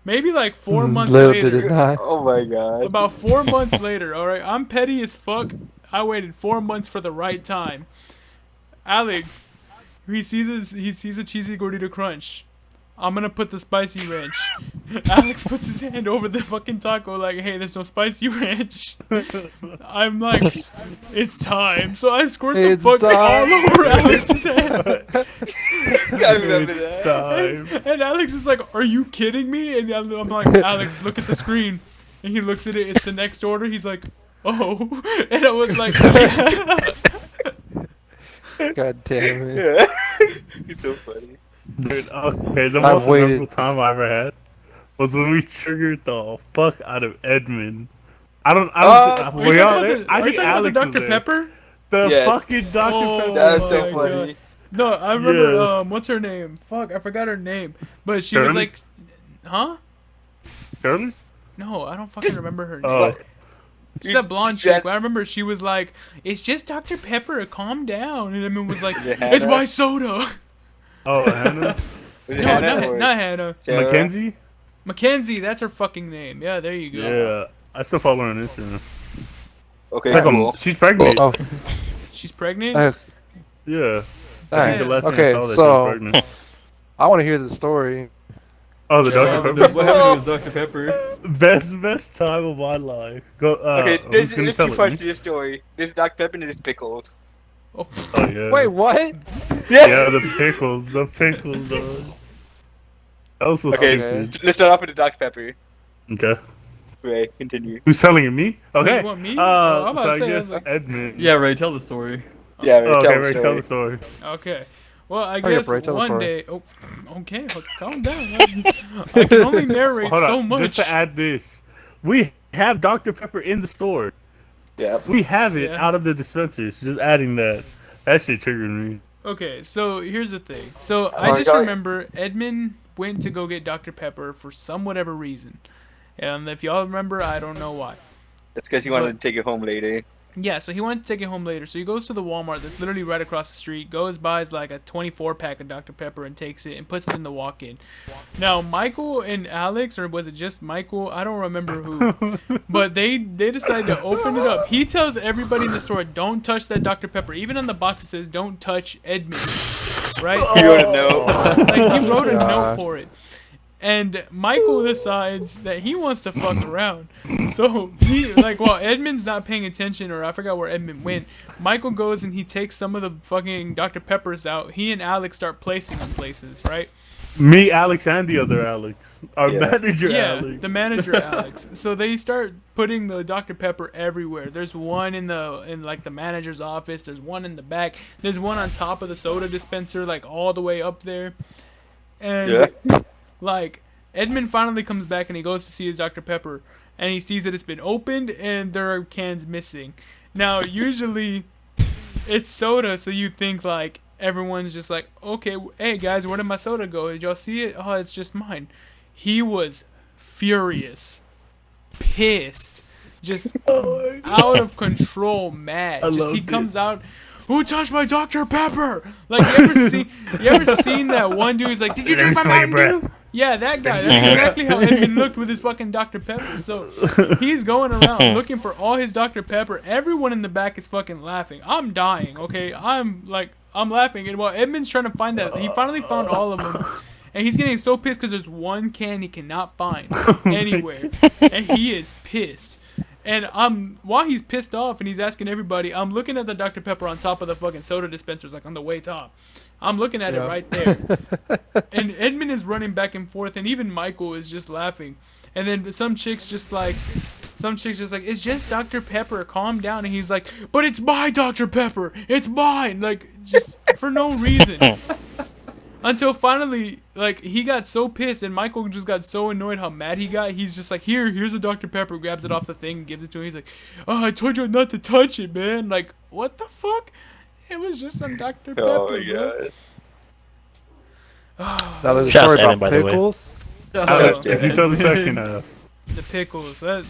Maybe like 4 months Little did it later. not. Oh my god. About 4 months later. All right, I'm petty as fuck. I waited 4 months for the right time. Alex, he sees a cheesy gordita crunch. I'm gonna put the spicy ranch. Alex puts his hand over the fucking taco like, "Hey, there's no spicy ranch." I'm like, "It's time." So I squirt the It's fuck time. all over Alex's hand. I remember It's that. time. And Alex is like, "Are you kidding me?" And I'm like, "Alex, look at the screen." And he looks at it. It's the next order. He's like, "Oh." And I was like, "Yeah." God damn it. Yeah. He's so funny. Dude, okay, the I've most waited. memorable time I ever had was when we triggered the fuck out of Edmund. I don't. Are Were you y'all talking there? about the, I are you think talking about Alex the was Dr. there. Pepper? The Yes. fucking Dr. Oh, Pepper. That's so my funny. God. No, I remember. Yes. What's her name? Fuck, I forgot her name. But she was Shirley? like, huh? Shirley? No, I don't fucking remember her name. Oh, She's a blonde Jen- chick. But I remember she was like, "It's just Dr. Pepper. Calm down." And Edmund was like, Is it "It's Hannah? my soda." Hannah? Was it No, Hannah not, or not Hannah. Sarah? Mackenzie? Mackenzie. That's her fucking name. Yeah, there you go. Yeah, I still follow her on Instagram. Okay, Like, cool. she's pregnant. Oh, She's pregnant. Yeah. I think nice. the last thing I Okay, saw that she was so pregnant. I want to hear the story. Oh, the What Dr. Pepper? happened with Dr. Pepper? Best time of my life. Go. Okay, Who's there's gonna two tell parts it? to this story. There's Dr. Pepper and there's pickles. Oh, Oh yeah. Wait, what? Yeah, the pickles, dog. That was so Okay, stupid. let's start off with the Dr. Pepper. Okay. Ray, continue. Who's telling it? Me? Okay. you want me? Oh, I'm about So to I say, I guess was like- Edmund. Yeah, Ray, tell the story. Yeah, Ray, Oh, tell okay, the Ray, story. tell the story. Okay. Well, I Hurry up, guess Ray, tell the one story. day. Oh, okay. Calm down. I can only narrate Hold so on. much. Just to add this, we have Dr. Pepper in the store. Yeah. We have it Yeah. out of the dispensers. Just adding that. That shit triggered me. Okay, so here's the thing. So Oh I my just God. remember Edmund went to go get Dr. Pepper for some whatever reason. And if y'all remember, I don't know why. That's because he wanted to take it home later. Yeah, so he wanted to take it home later. So he goes to the Walmart that's literally right across the street, goes, buys like a 24 pack of Dr. Pepper and takes it and puts it in the walk in. Now, Michael and Alex, or was it just Michael? I don't remember who. But they decided to open it up. He tells everybody in the store, don't touch that Dr. Pepper. Even on the box it says, don't touch Edmund. Right? He wrote a note. Like, he wrote a note for it. And Michael decides that he wants to fuck around. So he, like, while Edmund's not paying attention, or I forgot where Edmund went, Michael goes and he takes some of the fucking Dr. Peppers out. He and Alex start placing them places, right? Me, Alex, and the other Alex. Our manager, Yeah, Alex. the manager Alex. So they start putting the Dr. Pepper everywhere. There's one in like the manager's office. There's one in the back. There's one on top of the soda dispenser, like all the way up there. And like, Edmund finally comes back and he goes to see his Dr. Pepper, and he sees that it's been opened and there are cans missing. Now, usually it's soda, so you think like everyone's just like, okay, hey guys, where did my soda go? Did y'all see it? Oh, it's just mine. He was furious, pissed, just out of control, mad. He comes out. Who touched my Dr. Pepper? Like, you ever seen that one dude who's like, did you drink my Mountain Dew? Yeah, that guy. That's exactly how Edmund looked with his fucking Dr. Pepper. So he's going around looking for all his Dr. Pepper. Everyone in the back is fucking laughing. I'm dying, okay? I'm laughing. And while Edmund's trying to find that, he finally found all of them. And he's getting so pissed because there's one can he cannot find anywhere. And he is pissed. And while he's pissed off and he's asking everybody, I'm looking at the Dr. Pepper on top of the fucking soda dispensers, like on the way top. I'm looking at it right there. And Edmund is running back and forth, and even Michael is just laughing. And then some chick's just like, it's just Dr. Pepper, calm down. And he's like, but it's my Dr. Pepper, it's mine. Like, just for no reason. Until finally, like, he got so pissed, and Michael just got so annoyed how mad he got. He's just like, here's a Dr. Pepper, grabs it off the thing, gives it to him. He's like, oh, I told you not to touch it, man. Like, what the fuck? It was just some Dr. Pepper, bro. Now there's a Shouts story to Evan, about by the way. pickles. Alex, if you tell the second, The pickles, that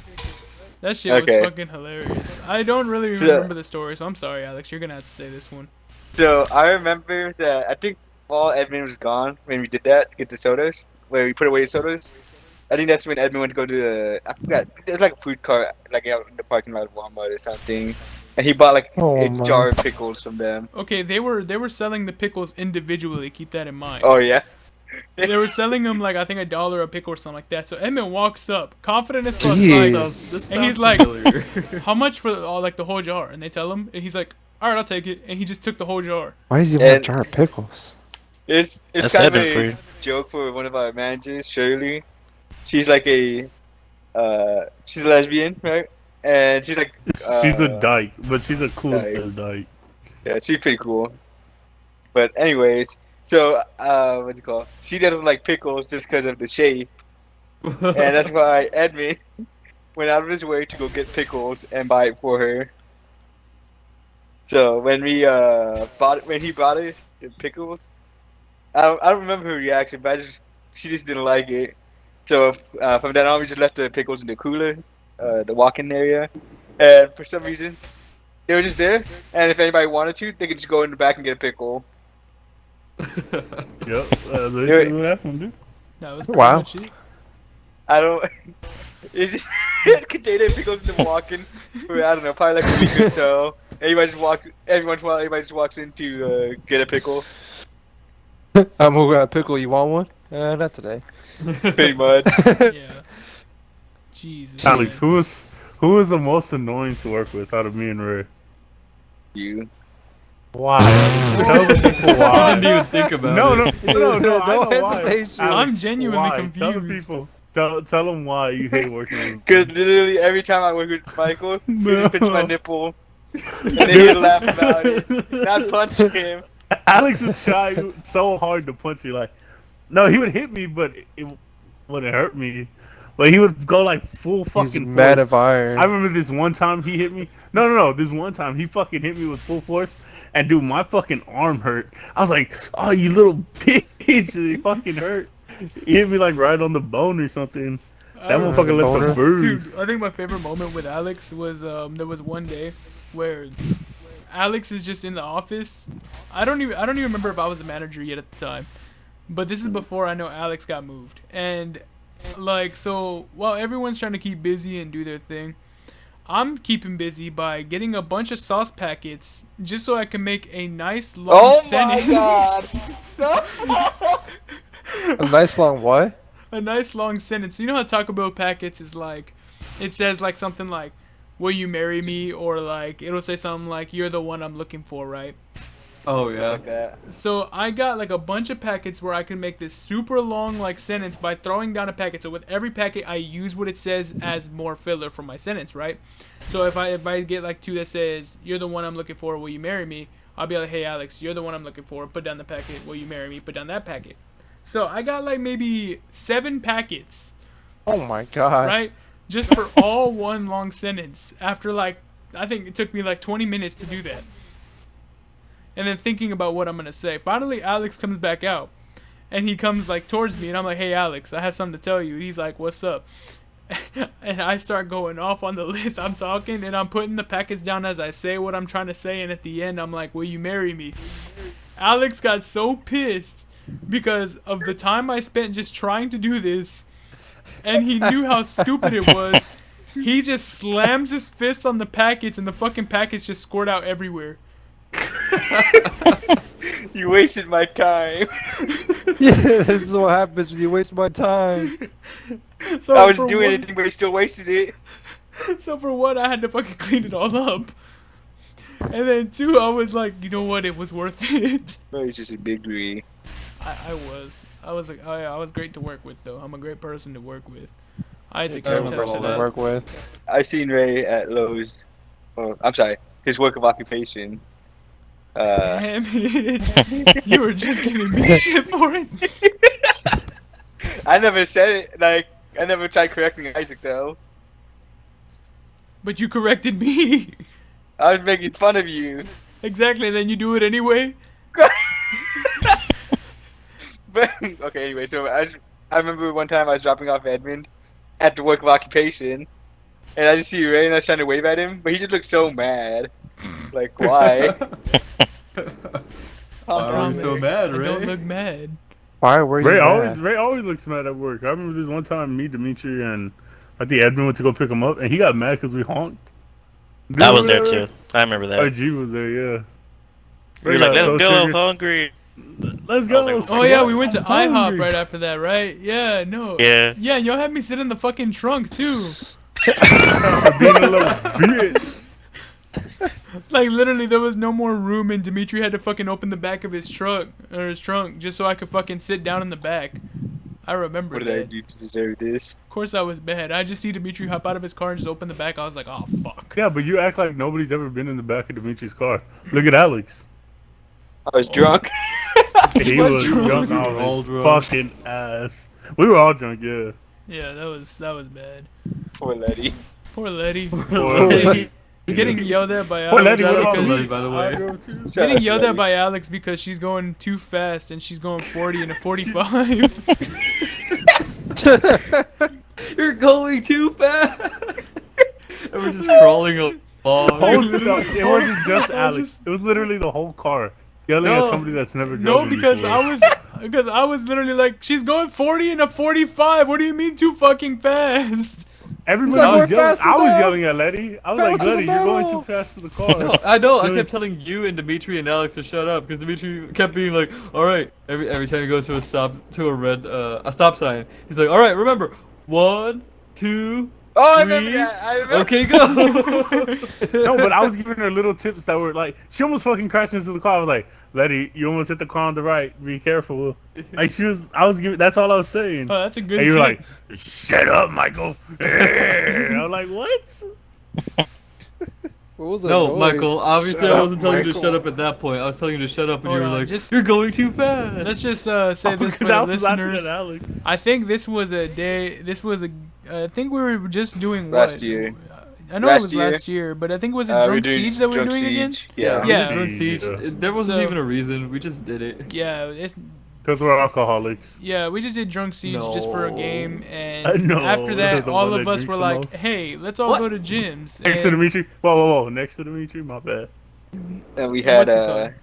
shit was fucking hilarious. I don't really remember the story, so I'm sorry, Alex. You're gonna have to say this one. So I remember that I think while Edmund was gone when we did that to get the sodas, where we put away the sodas. I think that's when Edmund went to go to the, I forgot, there's like a food cart like out in the parking lot of Walmart or something, and he bought like a jar of pickles from them. Okay, they were selling the pickles individually. Keep that in mind. Oh yeah. They were selling them like, I think $1 a pickle or something like that. So Edmund walks up, confident as fuck, and he's like, how much for the whole jar? And they tell him, and he's like, all right, I'll take it. And he just took the whole jar. Why does he want a jar of pickles? It's kind of a joke for one of our managers, Shirley. She's like she's a lesbian, right? And she's like, she's a dyke, but she's a cool dyke. Yeah, she's pretty cool. But anyways, so what's it called? She doesn't like pickles just because of the shape, and that's why Edmund went out of his way to go get pickles and buy it for her. So when we when he bought it, the pickles, I don't remember her reaction, but she just didn't like it. So from then on, we just left the pickles in the cooler, the walk-in area, and for some reason, they were just there. And if anybody wanted to, they could just go in the back and get a pickle. Yep, that's what happened, dude. That was pretty much it. I don't. It just container pickles in the walk-in for, I don't know, probably like a week or so. Everybody just walks in to get a pickle. I'm gonna get a pickle. You want one? Not today. Pretty much. Yeah. Jesus. Alex, who is the most annoying to work with out of me and Ray? You. Why? Tell the people why. I didn't even think about it. No, no Alex, hesitation. I'm genuinely why? confused. Tell the people. Tell them why you hate working with him. Because literally every time I work with Michael, he just pinch my nipple, and then he'd laugh about it. Not punch him. Alex was trying so hard to punch me. Like, no, he would hit me, but it wouldn't hurt me. But he would go like full fucking He's force. mad of iron. I remember this one time he hit me. No. This one time he fucking hit me with full force. And dude, my fucking arm hurt. I was like, oh, you little bitch. It fucking hurt. He hit me like right on the bone or something. That motherfucker left boner. a bruise. Dude, I think my favorite moment with Alex was there was one day where Alex is just in the office. I don't even remember if I was a manager yet at the time. But this is before I know Alex got moved. And like so while everyone's trying to keep busy and do their thing, I'm keeping busy by getting a bunch of sauce packets just so I can make a nice long Oh sentence. my god! A nice long what? A nice long sentence. You know how Taco Bell packets is like, it says like something like, "Will you marry me?" or like it'll say something like, "You're the one I'm looking for," right? Oh Stuff yeah. like that. So I got like a bunch of packets where I can make this super long like sentence by throwing down a packet. So with every packet I use what it says as more filler for my sentence, right? So if I get like two that says, "You're the one I'm looking for, will you marry me?" I'll be like, "Hey Alex, you're the one I'm looking for, put down the packet, will you marry me?" Put down that packet. So I got like maybe 7 packets, Oh my god. right? Just for all one long sentence. After like, I think it took me like 20 minutes to do that. And then thinking about what I'm going to say. Finally, Alex comes back out. And he comes like towards me and I'm like, "Hey Alex, I have something to tell you." And he's like, "What's up?" And I start going off on the list. I'm talking and I'm putting the packets down as I say what I'm trying to say. And at the end, I'm like, "Will you marry me?" Alex got so pissed because of the time I spent just trying to do this, and he knew how stupid it was. He just slams his fist on the packets, and the fucking packets just squirt out everywhere. You wasted my time. Yeah, this is what happens when you waste my time. So I was for doing one- anything, but he still wasted it. So for one, I had to fucking clean it all up. And then two, I was like, you know what? It was worth it. No, he's just a big greedy. I was great to work with though. I'm a great person to work with. Isaac I can remember attest to all To that. work with. I seen Ray at Lowe's. Oh, I'm sorry. His work of occupation. Damn it. You were just giving me shit for it. I never said it. Like, I never tried correcting Isaac though. But you corrected me. I was making fun of you. Exactly, then you do it anyway. But okay, anyway, so I remember one time I was dropping off Edmund at the work of occupation, and I just see Ray and I was trying to wave at him, but he just looked so mad. Like, why? Why are you so mad, I Ray? don't look mad. Why were you mad? Ray always looks mad at work. I remember this one time me, Dimitri, and I think Edmund went to go pick him up, and he got mad because we honked. Do I you was there remember too. I remember that? Oh, that. G was there, yeah. You're Ray like, got so "Let's go, I'm serious. hungry." Let's I go. was like, Oh yeah, we went to I'm IHOP hungry. right after that, right? Yeah, no. Yeah. Yeah, y'all had me sit in the fucking trunk too. Being a little bitch. Like literally, there was no more room, and Dimitri had to fucking open the back of his trunk just so I could fucking sit down in the back. I remember What that. did I do to deserve this? Of course, I was bad. I just see Dimitri hop out of his car and just open the back. I was like, oh fuck. Yeah, but you act like nobody's ever been in the back of Dimitri's car. Look at Alex. I was drunk. He was drunk We off were all his drunk. fucking ass. We were all drunk, yeah. Yeah, that was bad. Poor Letty. Poor Letty. Boy. Getting yelled at by Poor Alex. lady, Shout what out to about Letty, me? by the way. I drove too. Shout Getting out to yelled at Letty. by Alex because she's going too fast and she's going 40 and a 45. You're going too fast. And we're just crawling along. It wasn't just Alex. It was literally the whole car yelling at No. somebody that's never No, driven because before. I was literally like, she's going 40 and a 45. What do you mean too fucking fast? Everybody not was going yelling. fast I was enough. yelling at Letty. I was Pedal like, to the Letty, you're going metal." too fast to the car. No, I know. I Dude. kept telling you and Dimitri and Alex to shut up because Dimitri kept being like, "All right." Every time he goes to a stop sign, he's like, "All right, remember, 1, 2, Oh, I 3. remember that. I remember. Okay, go." No, but I was giving her little tips that were like, she almost fucking crashed into the car. I was like, Letty, you almost hit the car on the right. Be careful. Like that's all I was saying. Oh, that's a good And you were tip. like, shut up, Michael. I was like, what? What was that No, noise? Michael. Obviously, Shut I up, wasn't telling you to Michael. shut up at that point. I was telling you to shut up, and Hold you were on, like, just- "You're going too fast." Let's just say this for Because the I was laughing listeners. at Alex. I think this was a day. I think we were just doing Last what? year. I know Last it was year. last year, but I think it was a We're Drunk doing Siege that we were Drunk doing again. Siege. Yeah, Yeah. we Yeah. just drunk siege. Yeah. There wasn't So- even a reason. We just did it. Yeah, it's Because we're alcoholics. Yeah, we just did Drunk Siege just for a game, and No, after this is that, the all one of that us were drinks the like, most. "Hey, let's all What? go to gyms." Next to and- Dimitri. Whoa. Next to Dimitri. My bad. And we had What's it called?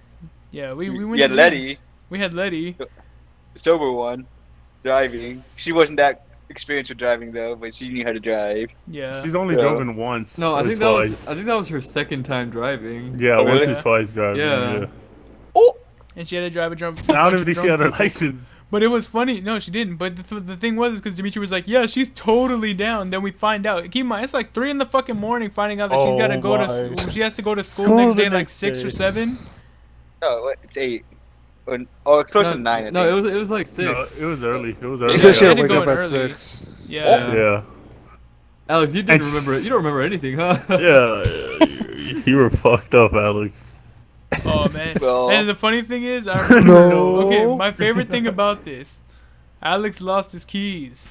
Yeah, we we went had to Letty. gyms. We had Letty. sober one driving. She wasn't that experienced with driving though, but she knew how to drive. Yeah. She's only Yeah. driven once. No, I or think twice. that was her second time driving. Yeah, Oh, once really? or twice driving. Yeah. Yeah. And she had to drive a drunk. I don't bunch even of think she had drunk her people. license. But it was funny. No, she didn't. But the thing was, because Dimitri was like, "Yeah, she's totally down." Then we find out. Keep in mind, it's like 3 in the fucking morning, finding out that she's got to Oh go my. to. She has to go to school School next the day, like next 6 or day. 7. No, what? It's 8. Or close to 9. I No, think. it was like 6. No, it was early. It was early. She said she Yeah. had to Had wake to up go at early. 6. Yeah. Yeah. Alex, you didn't And remember. You don't remember anything, huh? Yeah. You were fucked up, Alex. Oh man. Well- And the funny thing is, I remember. No. Okay, my favorite thing about this, Alex lost his keys.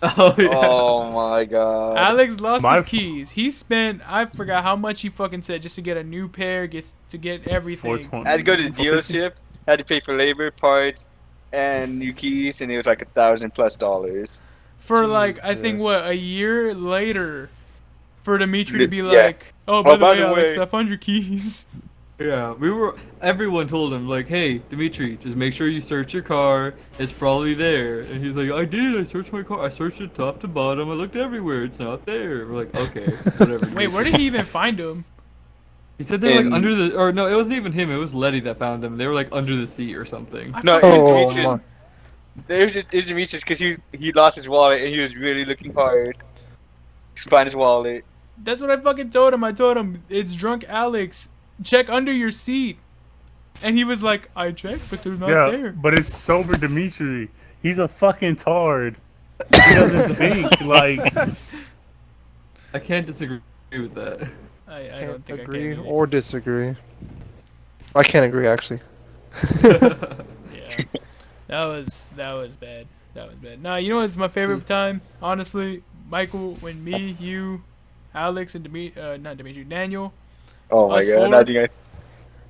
Oh yeah. Oh my god. Alex lost My- his keys. He spent, I forgot how much he fucking said just to get a new pair, to get everything. 420. I had to go to the dealership, had to pay for labor, parts, and new keys, and it was like $1,000+ For like, I think Jesus. what, a year later, for Dimitri to be Yeah. like, "Oh, by by the the way, Alex, way." I found your keys." Yeah, everyone told him, like, hey, Dimitri, just make sure you search your car. It's probably there. And he's like, I did. I searched my car. I searched it top to bottom. I looked everywhere. It's not there. We're like, okay, whatever. Wait, where did he even find them? He said they were like In- under the, or no, it wasn't even him. It was Letty that found them. They were like under the seat or something. I No, it fucking- was Oh, Demetrius. my. It was Demetrius because he lost his wallet and he was really looking hard to find his wallet. That's what I fucking told him. I told him, it's drunk Alex. Check under your seat. And he was like, I checked, but they're not Yeah, there. but it's sober Dimitri. He's a fucking tard. He doesn't think like. I can't disagree with that. I don't Can't think agree I can. or disagree. I can't agree, actually. Yeah. That was bad. That was bad. Nah, you know what's my favorite time? Honestly, Michael, when me, you, Alex, and not Dimitri, Daniel. Oh my Us god! four?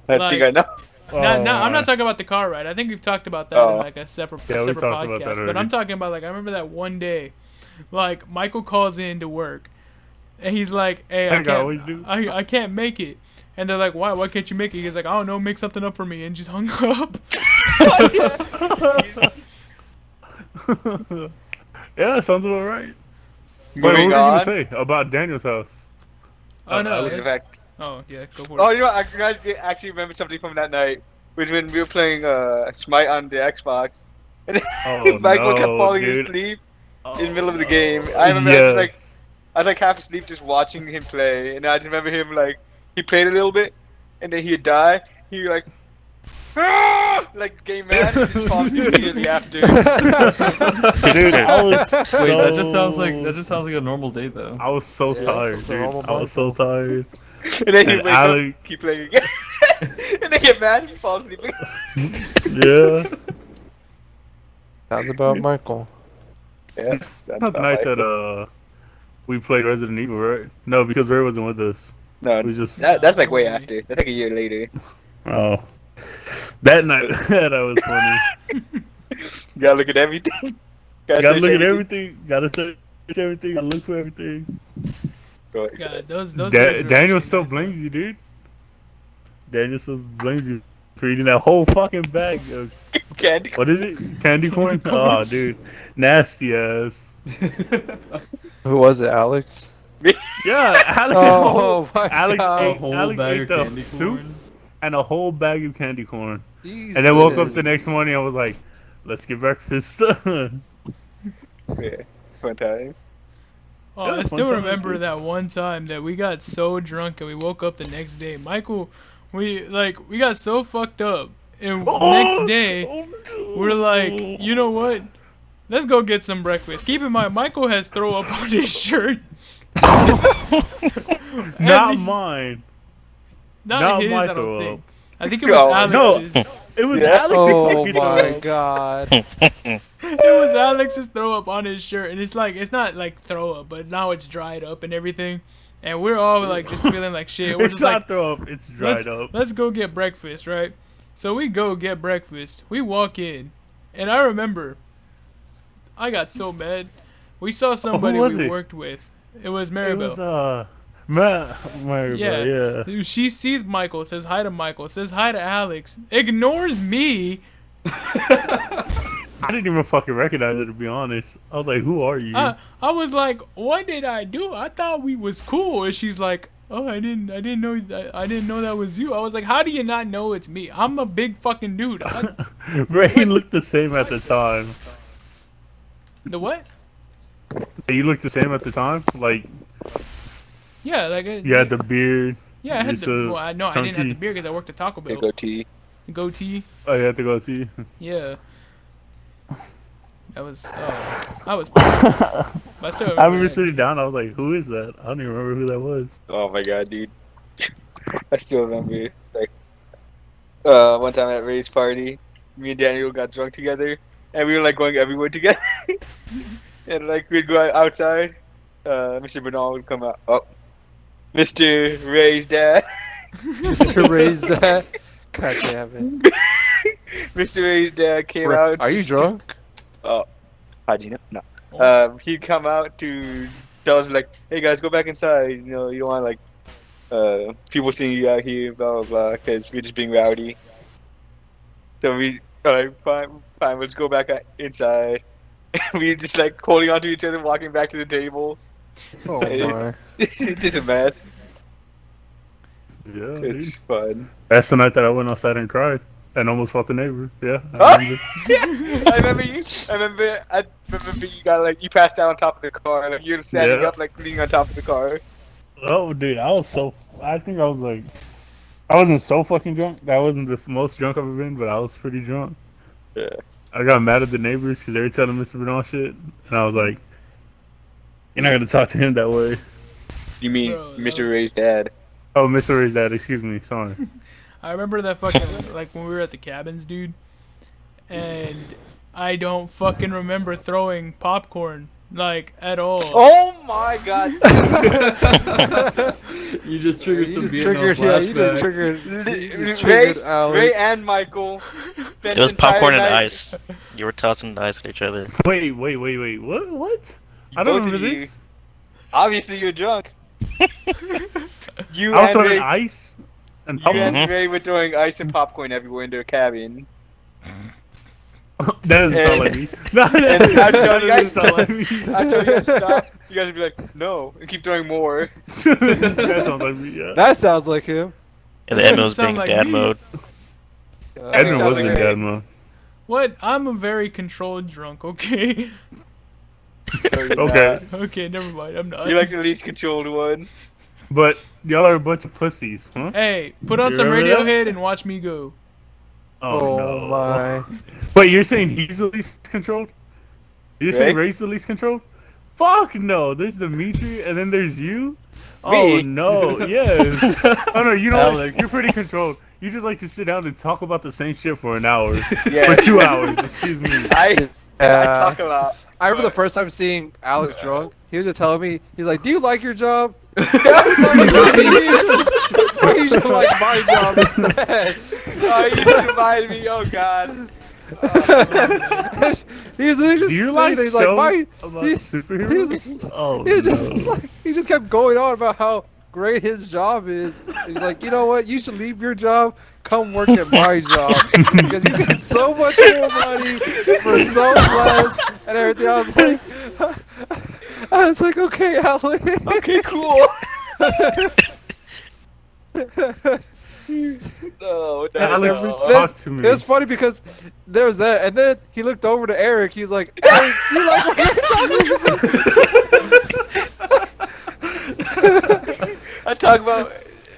I think I know. I'm my. not talking about the car ride. I think we've talked about that in Oh. like a separate, Yeah, we separate talked about that podcast. But already. I'm talking about like I remember that one day, like Michael calls in to work, and he's like, "Hey, Like I always do. I can't make it." And they're like, "Why? Why can't you make it?" He's like, "I don't know, make something up for me," and just hung up. Yeah, sounds about right. Wait, what were Moving you on. gonna say about Daniel's house? Oh no. Alex- In it's- fact, Oh yeah, go for it. oh, you know, what? I actually remember something from that night, which when we were playing Smite on the Xbox, and Oh, Michael kept no, falling dude. asleep in the middle of the game. I remember I was Yes. like half asleep just watching him play, and I just remember him like he played a little bit, and then he'd die. He'd like. Like game mad, and just falls immediately after. Dude, I was so... Wait, that just sounds like a normal day though. I was so Yeah, tired, it's a dude. normal I was so tired. And then he And wake Alex- up, keep playing again, and then get mad, he falls asleep again. Yeah. Sounds about Michael. Yeah, That's not the night that we played Resident Evil, right? No, because Ray wasn't with us. No, We just that's like way after. That's like a year later. oh, that night that was funny. You gotta look at everything. Gotta search look at everything. Gotta search everything. Gotta look for everything. Go- God, those days were Daniel actually still nice, blames you, dude. Daniel still blames you for eating that whole fucking bag of Candy. what is it? Candy corn? Oh, dude, nasty ass. Who was it, Alex? Yeah, Alex. Oh my Alex god. ate- whole Alex bag ate of the candy soup. corn. And a whole bag of candy corn. And then woke up the next morning and was like, let's get breakfast. Yeah, fun time. Oh, Yeah, I fun still time, remember dude. that one time that we got so drunk and we woke up the next day. Michael, we got so fucked up, and next day we're like, you know what? Let's go get some breakfast. Keep in mind, Michael has throw up on his shirt. Not And- mine. Not his, my I don't throw think. up. I think it was No, Alex's. It was Yeah. Alex who Oh fucking threw my up. god. It was Alex's throw up on his shirt, and it's not like throw up, but now it's dried up and everything, and we're all like just feeling like shit. We're It's just not like, throw up. It's dried up. let's go get breakfast, right? So we go get breakfast. We walk in, And I remember, I got so mad. We saw somebody was we it? worked with. It was It Maribel. was Maribel, yeah. She sees Michael, says hi to Michael, says hi to Alex, ignores me. I didn't even fucking recognize it, to be honest. I was like, who are you? I was like, what did I do? I thought we was cool. And she's like, oh, I didn't know that was you. I was like, how do you not know it's me? I'm a big fucking dude. Ray looked the same at the time. The what? You looked the same at the time? Like, Yeah, like you had the beard. yeah, I had you're the. so Well, I know I didn't have the chunky. beer because I worked at Taco Big Bell. goatee. The goatee. Oh, you had to go see. Yeah. That was. I was. But I still I remember that. sitting down. I was like, who is that? I don't even remember who that was. Oh my god, dude. I still remember, like, one time at Ray's party, me and Daniel got drunk together, and we were like going everywhere together. And like we'd go outside, Mr. Bernal would come out. Oh, Mr. Ray's dad. Mr. Ray's dad. God damn it. Mr. Ray's dad came out. Are you drunk? Oh, how'd you know? No. Oh. He'd come out to tell us like, "Hey guys, go back inside. You know, you don't want like people seeing you out here, blah blah blah, because we're just being rowdy." So we fine, let's go back inside. We just like holding on to each other, walking back to the table. Oh my. It's just a mess. Yeah, It's dude. fun. That's the night that I went outside and cried and almost fought the neighbor. Yeah, I Oh! remember. I remember you. I remember you got like you passed out on top of the car, like you're standing Yeah. up, like leaning on top of the car. Oh, dude, I think I was like, I wasn't so fucking drunk. That wasn't the most drunk I've ever been, but I was pretty drunk. Yeah. I got mad at the neighbors because they were telling Mr. Bernal shit, and I was like, you're not gonna talk to him that way. You mean Bro, that Mr. was- Ray's dad? Oh, Mr. Ray's dad, excuse me, sorry. I remember that fucking like when we were at the cabins, dude. And I don't fucking remember throwing popcorn like at all. Oh my god! You just triggered You some just Vietnam triggered, yeah, you just flashbacks. triggered, you Ray, triggered Alex. Ray and Michael. It was popcorn and ice. You were tossing the ice at each other. Wait, what? I don't remember this. Obviously, you're drunk. You I was and throwing Ray, ice and you popcorn. and Ray were throwing ice and popcorn everywhere in their cabin. That doesn't sound like me. No, that And I tell you doesn't guys, sound like me. I told you guys to stop. You guys would be like, no, and keep throwing more. That sounds like me, yeah. That sounds like him. And the Doesn't Edmund was sound being like dad me. mode. Edmund sounds was like in Ray. dad mode. What? I'm a very controlled drunk, okay? No, you're Okay. not. Okay, never mind. I'm not. You're like the least controlled one. But y'all are a bunch of pussies, huh? Hey, put on You some remember that? Radiohead and watch me go. Oh, no. my. Wait, you're saying he's the least controlled? You're saying Ray? Ray's the least controlled? Fuck no. There's Dimitri, and then there's you? Oh, Me? no. Yes. Oh, no, you know what? Alex. You're pretty controlled. You just like to sit down and talk about the same shit for an hour. Yeah. For 2 hours, excuse me. I talk a lot. I remember the first time seeing Alex drunk. He was just telling me, he's like, "Do you like your job?" I was talking about you should like my job instead. Oh, you just reminded me. Oh god. He was literally just Do you saying like that. He's shows like, "My." about he- superheroes? Oh, He was just no. like, he just kept going on about how great his job is. And he's like, you know what? You should leave your job, come work at my job because you get so much more money for so less and everything. I was like, okay, Alex. Okay, cool. No, Alex, no. talk to me. It was funny because there was that, and then he looked over to Eric. He's like, "Eric, you like what you're talking about?" I talk about.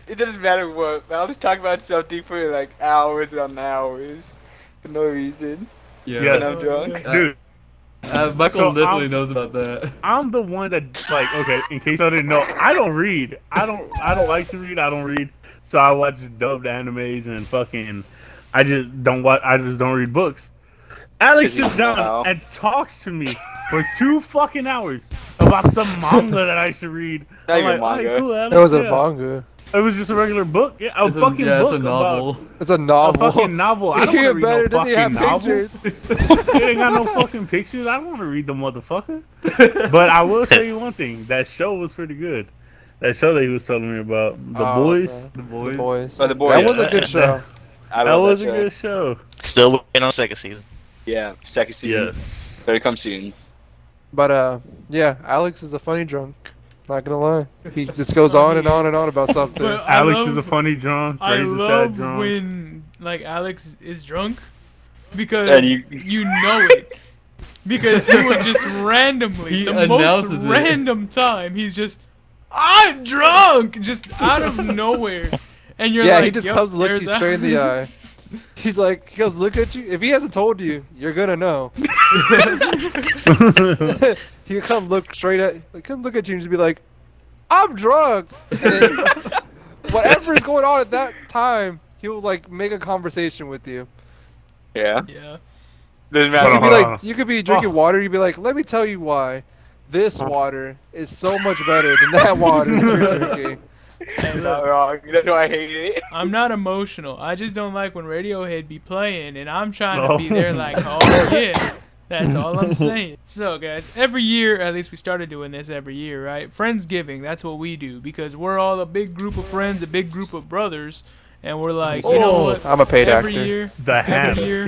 It doesn't matter what. I'll just talk about something for like hours on hours for no reason. Yeah. Yes. When I'm drunk. Dude, Michael So, definitely knows about that. I'm the one that like, okay, in case I didn't know, I don't read. I don't like to read. I don't read. So I watch dubbed animes and fucking I just don't read books. Alex sits down Wow. and talks to me for 2 fucking hours about some manga that I should read. Not I'm even like, "Alright, manga. cool, Alex, That was a yeah." manga. It was just a regular book. Yeah, a It's fucking yeah, book it's a novel. It's a novel. A fucking novel. I don't You're want to read better. no Does he have fucking novel. pictures? It ain't got no fucking pictures. I don't want to read the motherfucker. But I will tell you one thing. That show was pretty good. That show that he was telling me about, The Boys. Okay. The boys. The Boys. Oh, The Boys. That was a good show. I That love was that a show. good show. Still waiting on second season. Yeah, second season. Yes. Better come soon. But yeah, Alex is a funny drunk. Not gonna lie. He just goes on and on and on about something. But I Alex love- is a funny drunk. I Ray's a sad love drunk. when like Alex is drunk because And you know it. Because he would just randomly, He the most announces it. random time, he's just, I'm drunk, just out of nowhere, and you're Yeah, like, he just "Yep, comes and looks there's you straight in the eye. Alex." He's like, he goes, look at you. If he hasn't told you, you're gonna know. He would come look straight at, like, come look at you and just be like, I'm drunk. And then, whatever is going on at that time, he will like make a conversation with you. Yeah. Yeah. Doesn't You Hold could matter. be on. like, you could be drinking water. You'd be like, let me tell you why. This water is so much better than that water that you're drinking. You're not wrong. That's why I hate it. I'm not emotional. I just don't like when Radiohead be playing, and I'm trying No. to be there like, oh yeah. That's all I'm saying. So guys, every year, at least we started doing this every year, right? Friendsgiving, that's what we do because we're all a big group of friends, a big group of brothers, and we're like, you know Oh, what? I'm a paid every actor. year, The ham. every year,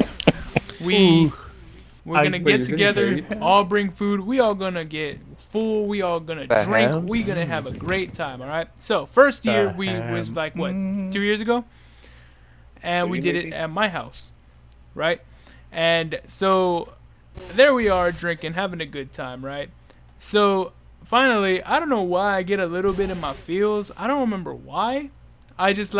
we're I- gonna wait, get you're getting together, paid? all bring food. We all gonna get full. We all gonna The drink. ham? We gonna have a great time. All right. So first year The we was ham. like what 2 years ago, and we did it maybe? at my house, right? And so there we are drinking, having a good time, right? So finally, I don't know why I get a little bit in my feels. I don't remember why. I think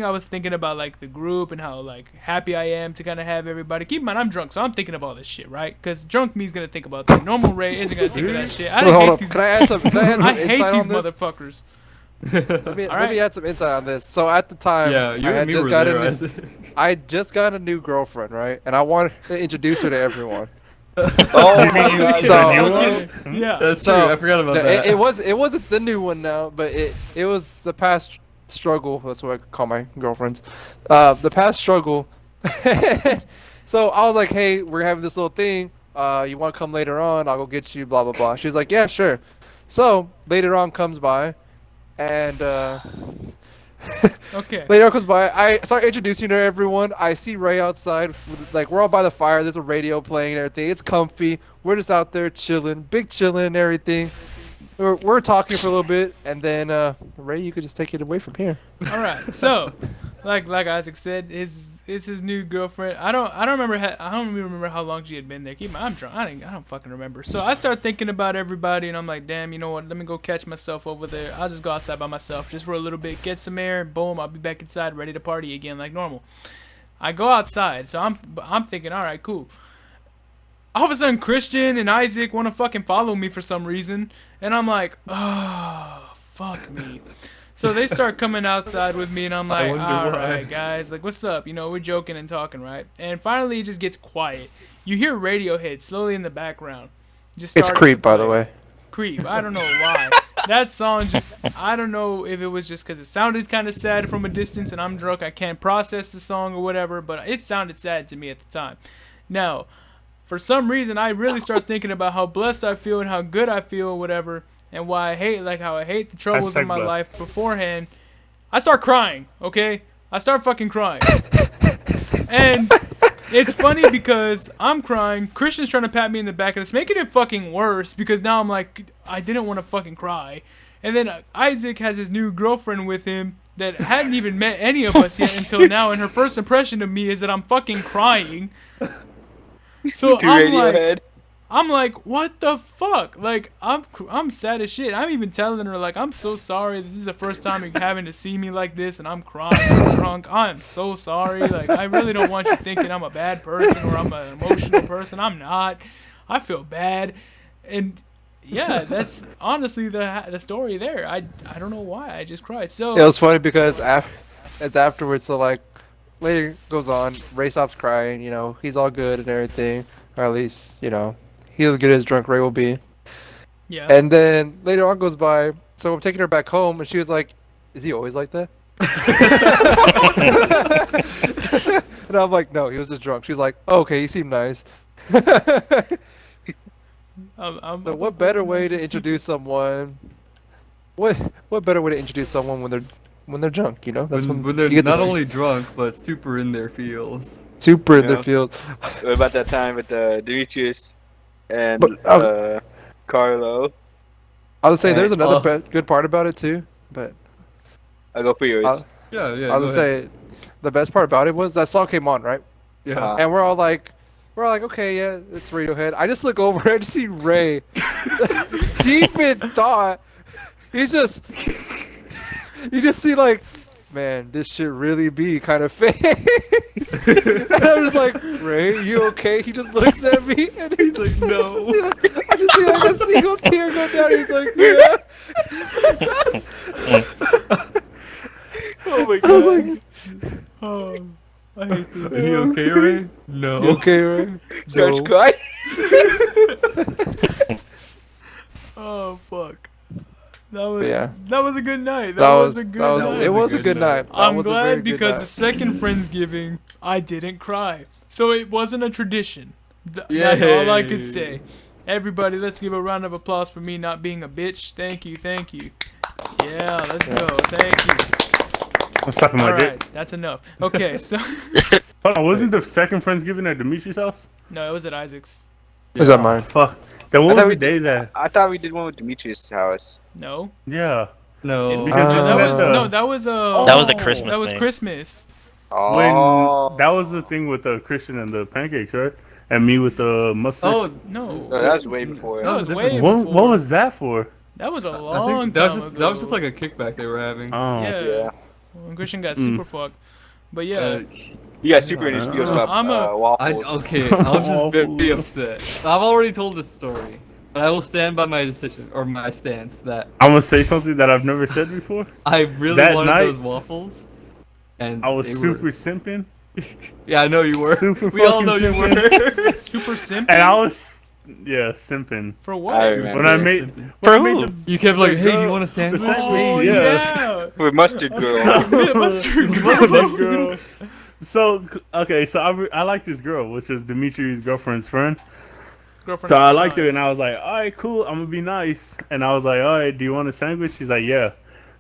I was thinking about like the group and how like happy I am to kind of have everybody. Keep in mind I'm drunk, so I'm thinking of all this shit, right? Because drunk me's gonna think about that. Normal Ray isn't gonna think of that shit. I Hold hate up. these. Can I add some I hate insight these on this? motherfuckers. Let me Alright. add some insight on this. So at the time, Yeah, you I and had me just were got there. a new, Isaac. I just got a new girlfriend, right? And I wanted to introduce her to everyone. Oh my god. So- I was new kidding. Yeah. That's So, true. I forgot about No, that. it wasn't the new one now, but it was the past struggle. That's what I call my girlfriends. The past struggle. So I was like, hey, we're having this little thing. You want to come later on? I'll go get you. Blah blah blah. She's like, yeah, sure. So later on comes by, and Okay. later on comes by. I start introducing her to everyone. I see Ray outside. Like we're all by the fire. There's a radio playing and everything. It's comfy. We're just out there chilling, big chilling and everything. We're talking for a little bit, and then Ray, you could just take it away from here. All right. So, like Isaac said, it's his new girlfriend. I don't remember. I don't even remember how long she had been there. Keep in mind, I'm drunk. I don't fucking remember. So I start thinking about everybody, and I'm like, damn, you know what? Let me go catch myself over there. I'll just go outside by myself, just for a little bit, get some air. Boom, I'll be back inside, ready to party again like normal. I go outside, so I'm thinking, all right, cool. All of a sudden, Christian and Isaac want to fucking follow me for some reason, and I'm like, oh, fuck me. So they start coming outside with me, and I'm like, wonder all why. right, guys, like, what's up? You know, we're joking and talking, right? And finally, it just gets quiet. You hear Radiohead slowly in the background. Just It's starting Creep, to by the play. way. Creep. I don't know why. That song just, I don't know if it was just because it sounded kind of sad from a distance and I'm drunk. I can't process the song or whatever, but it sounded sad to me at the time. Now, for some reason, I really start thinking about how blessed I feel and how good I feel or whatever, and why I hate, like, how I hate the troubles in Hashtag my blessed. life beforehand. I start crying, okay? I start fucking crying. And it's funny because I'm crying, Christian's trying to pat me in the back, and it's making it fucking worse because now I'm like, I didn't want to fucking cry. And then Isaac has his new girlfriend with him that hadn't even met any of us yet until now, and her first impression of me is that I'm fucking crying. So To I'm Radiohead. like, what the fuck? Like, I'm sad as shit. I'm even telling her, like, I'm so sorry. This is the first time you're having to see me like this, and I'm crying, I'm drunk. I'm so sorry. Like, I really don't want you thinking I'm a bad person or I'm an emotional person. I'm not. I feel bad. And, yeah, that's honestly the story there. I don't know why. I just cried. So, It was funny because it's afterwards, so like later goes on, Ray stops crying, you know, he's all good and everything, or at least, you know, he's as good as drunk Ray will be. yeah. And then later on goes by, so I'm taking her back home, and she was like, is he always like that? And I'm like, no, he was just drunk. She's like, oh, okay, he seemed nice. So what better way to introduce someone? What better way to introduce someone when they're drunk? You know, that's when when they're you get not to only drunk but super in their feels. super in Yeah. their field. What about that time with Demetrius and But, Carlo? I would say there's And, another good part about it too, but I'll go for yours. Yeah, yeah. I would say the best part about it was that song came on, right? yeah. And we're all like, okay, yeah, it's Radiohead. I just look over and see Ray, deep in thought. You just see like, man, this should really be kind of fake. And I'm just like, Ray, you okay? He just looks at me and he's like, no. I just see like a single tear go down. He's like, yeah. Oh my I was like, Oh, I hate this. Are you okay, Ray? No. you okay, Ray? Starts No. crying. Oh fuck. That was Yeah. that was a good night. That was a good that was night. it was a good night. That I'm was a very glad good because night. the second Friendsgiving I didn't cry. So it wasn't a tradition. That's all I could Yay. say. Everybody, let's give a round of applause for me not being a bitch. Thank you, thank you. Yeah, let's go. Thank you. I'm sucking my dick. Alright, that's enough. Okay, so Hold on, wasn't the second Friendsgiving at Dimitri's house? no, it was at Isaac's. Is that mine? Fuck. Then what I was thought the we day that? I thought we did one with Demetrius' house. No. Yeah. No. Because No, that isn't was the- no, that was That was the Oh, Christmas that was thing. Christmas. When Oh, that was the thing with the Christian and the pancakes, right? And me with the mustard. Oh, No. no, that was way before. That was way what before. was that for? That was a I long think that time was just ago. that was just like a kickback they were having. Oh. Yeah. Yeah. When Christian got Mm. super fucked. But yeah. Uh, You got super in his feels about I'm a- waffles. okay, I'll just be upset. I've already told this story, but I will stand by my decision or my stance that I'm gonna say something that I've never said before. I really That wanted night, those waffles, and I was they super Were, simping, yeah, I know you were. super We all fucking know you simping. were. Super simple. and I was, yeah, simping. For what? I remember. When I made, For when I who? made You kept like, The hey, do you girl- want a sandwich? the sandwich, Oh yeah. yeah. With mustard girl. the Mustard mustard girl. So okay, so I like this girl, which is Dimitri's girlfriend's friend. Girlfriend So at I the liked time. her, and I was like, all right, cool, I'm gonna be nice. And I was like, all right, do you want a sandwich? She's like, yeah.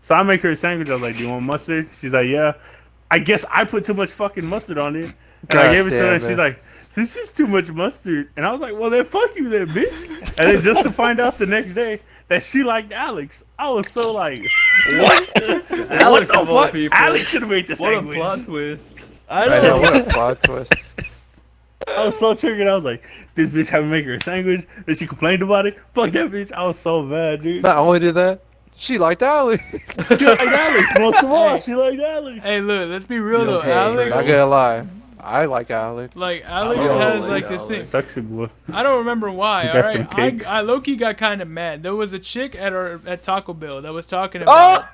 So I make her a sandwich. I was like, do you want mustard? She's like, yeah. I guess I put too much fucking mustard on it, and I God gave it to her. damn And she's it. like, this is too much mustard. And I was like, well, then fuck you, then, bitch. And then just to find out the next day that she liked Alex, I was so like, what? What Alex the of all fuck? people. Alex should have made the What a sandwich. plot twist. I I know, know. what a plot twist. I was so triggered. I was like, this bitch had to make her a sandwich. Then she complained about it. Fuck that bitch. I was so mad, dude. Not only did that, she liked Alex. She liked Alex. Most of all, she liked Alex. Hey, look, let's be real though. Hey, Alex, not gonna lie, I like Alex. like Alex Oh, has like like this thing. Sexy boy. I don't remember why. You All got some right, cakes? I low-key got kind of mad. There was a chick at Taco Bell that was talking Oh! about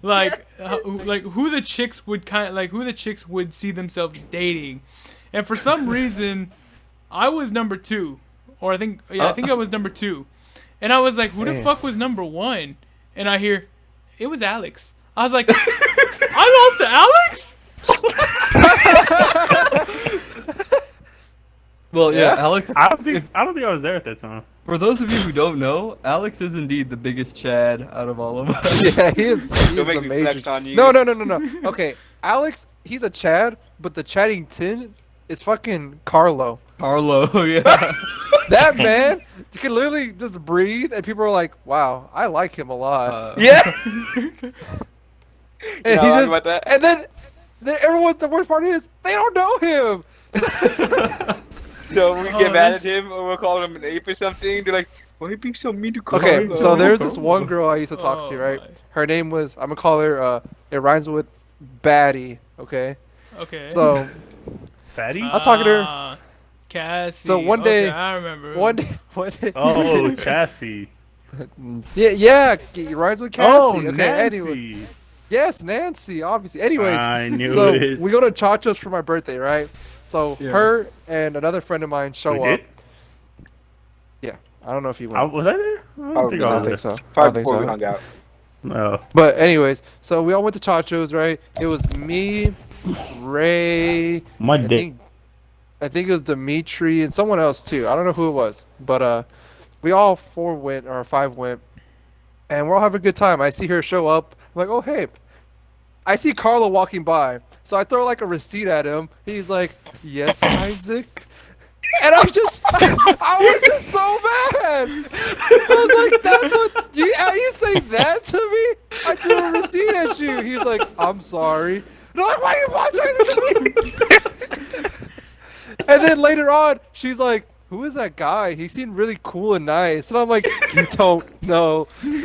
like who the chicks would see themselves dating, and for some reason, I was number 2, or I think I was number 2, and I was like, who the Damn. fuck was number 1? And I hear, it was Alex. I was like, I lost to Alex. Well, yeah, Yeah? Alex. I don't think I was there at that time. For those of you who don't know, Alex is indeed the biggest Chad out of all of us. Yeah, he is Don't make the me major. flex on you. No. Okay, Alex, he's a Chad, but the chatting tin is fucking Carlo. Carlo, yeah. That man, you can literally just breathe, and people are like, "Wow, I like him a lot." Yeah. and know he's how I just, about that? and then everyone. The worst part is they don't know him. So we Oh, get mad that's- at him, or we'll call him an ape or something. They're like, "Why are you being so mean to Carlo?" Okay, so there's this one girl I used to talk to, Oh, right? my. Her name was, I'm gonna call her. It rhymes with Batty. Okay, Okay. so Fatty? was talking to her. Cassie. So one Okay, day- I remember. one day. Oh, chassis. Yeah, it rhymes with Cassie. Oh, okay, Nancy. anyway. Yes, Nancy, obviously. Anyways, I knew so it. we go to Chacho's for my birthday, right? So Yeah. her and another friend of mine show We up. did? Yeah, I don't know if you went. Was I there? I don't think I I was don't there. think so. I Probably don't think before we so. hung out. No. But anyways, so we all went to Chacho's, right? It was me, Ray, My I dick. think it was Dimitri and someone else too. I don't know who it was, but we all 4 went or 5 went, and we're all having a good time. I see her show up. I'm like, oh hey. I see Carlo walking by, so I throw like a receipt at him. He's like, yes, Isaac. And I was just so mad. I was like, that's what you say that to me? I threw a receipt at you. He's like, I'm sorry. And I'm like, why are you apologizing to me? And then later on, she's like, who is that guy? He seemed really cool and nice. And I'm like, you don't know. You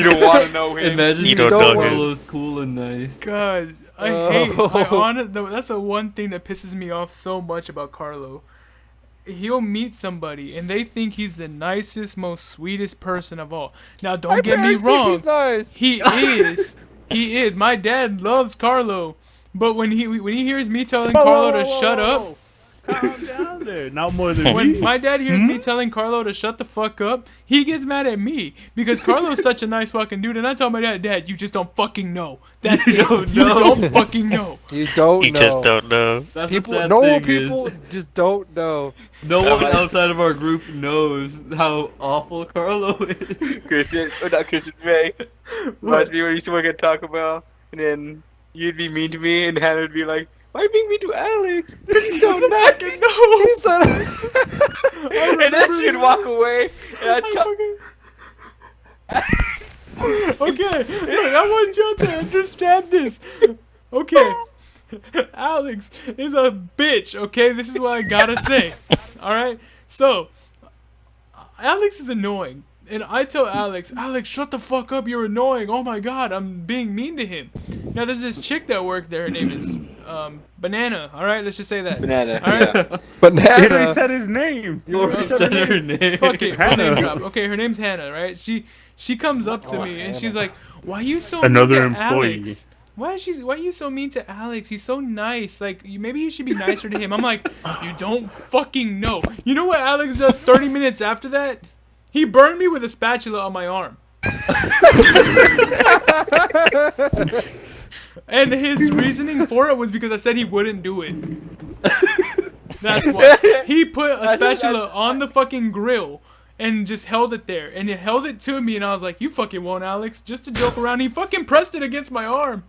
don't want to know him. Imagine You don't know him. Carlos cool and nice. God, I that's the one thing that pisses me off so much about Carlo. He'll meet somebody and they think he's the nicest, most sweetest person of all. Now, don't get me wrong. He's nice. He is. He is. My dad loves Carlo, but when he hears me telling Carlo to shut up, Calm down there. Not more than when me. my dad hears me telling Carlo to shut the fuck up, he gets mad at me because Carlo's such a nice fucking dude, and I tell my dad, you just don't fucking know. That's it. You don't fucking know. You don't You know. just don't know. That's People, the sad normal thing people is, just don't know. no one outside of our group knows how awful Carlo is. Christian, or not Christian, Ray. Reminds me when we used to work at Taco Bell, and then you'd be mean to me, and Hannah would be like, why are you being mean to Alex? He's so nice. He said, And then she'd walk away, and I'd Okay, look, I want y'all to understand this. Okay, Alex is a bitch. Okay, this is what I gotta say. All right, so Alex is annoying, and I tell Alex, shut the fuck up. You're annoying. Oh my god, I'm being mean to him. Now there's this chick that worked there. Her name is Banana. All right, let's just say that. Banana. All right. Yeah. You already banana. said his name. You already said said her her name. Fuck it, Hannah. name drop. Okay, her name's Hannah, right? She comes up to me and she's like, "Why are you so Another mean to employee. Alex? Why are you so mean to Alex? He's so nice. Like, maybe you should be nicer to him." I'm like, "You don't fucking know." You know what Alex does 30 minutes after that? He burned me with a spatula on my arm. And his reasoning for it was because I said he wouldn't do it. That's why. He put a spatula on the fucking grill and just held it there. And he held it to me and I was like, you fucking won't, Alex. Just to joke around. He fucking pressed it against my arm.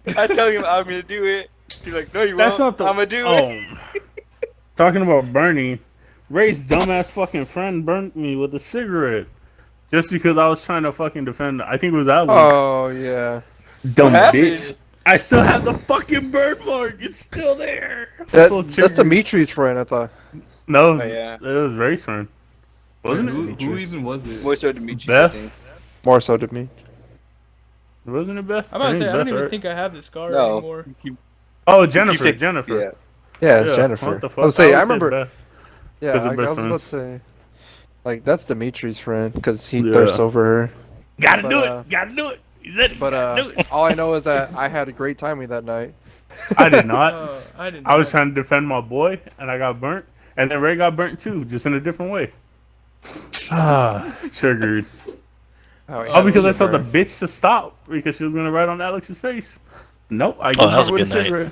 I tell him I'm gonna do it. He's like, no, you That's won't. not the. I'm gonna do it. Talking about Bernie, Ray's dumbass fucking friend burnt me with a cigarette. Just because I was trying to fucking defend. I think it was Alex. Oh yeah. Dumb What bitch. happened? I still have the fucking burn mark. It's still there. That's Dimitri's friend, I thought. No, Oh, yeah. it was Ray's friend. Wasn't Who, it? who even was it? More so Dimitri, Beth? I think. More so to me. Wasn't it Beth? I'm about to say, I don't Beth, even right? think I have this scar No. anymore. Oh, Jennifer. saying- Jennifer. Yeah. Yeah, it's Yeah, Jennifer. what the I fuck? was saying, I always said remember. Beth. Yeah, They're the I best was about to friends. say, like that's Dimitri's friend because he Yeah. thirsts over her. Gotta But, do uh, it. Gotta do it. You said it. But Gotta do it. all I know is that I had a great time with that night. I did not. I didn't. I was trying to defend my boy, and I got burnt. And then Ray got burnt too, just in a different way. Ah, triggered. Oh, because I told the bitch to stop because she was gonna write on Alex's face. Nope, I Oh, got that was her a with a good night.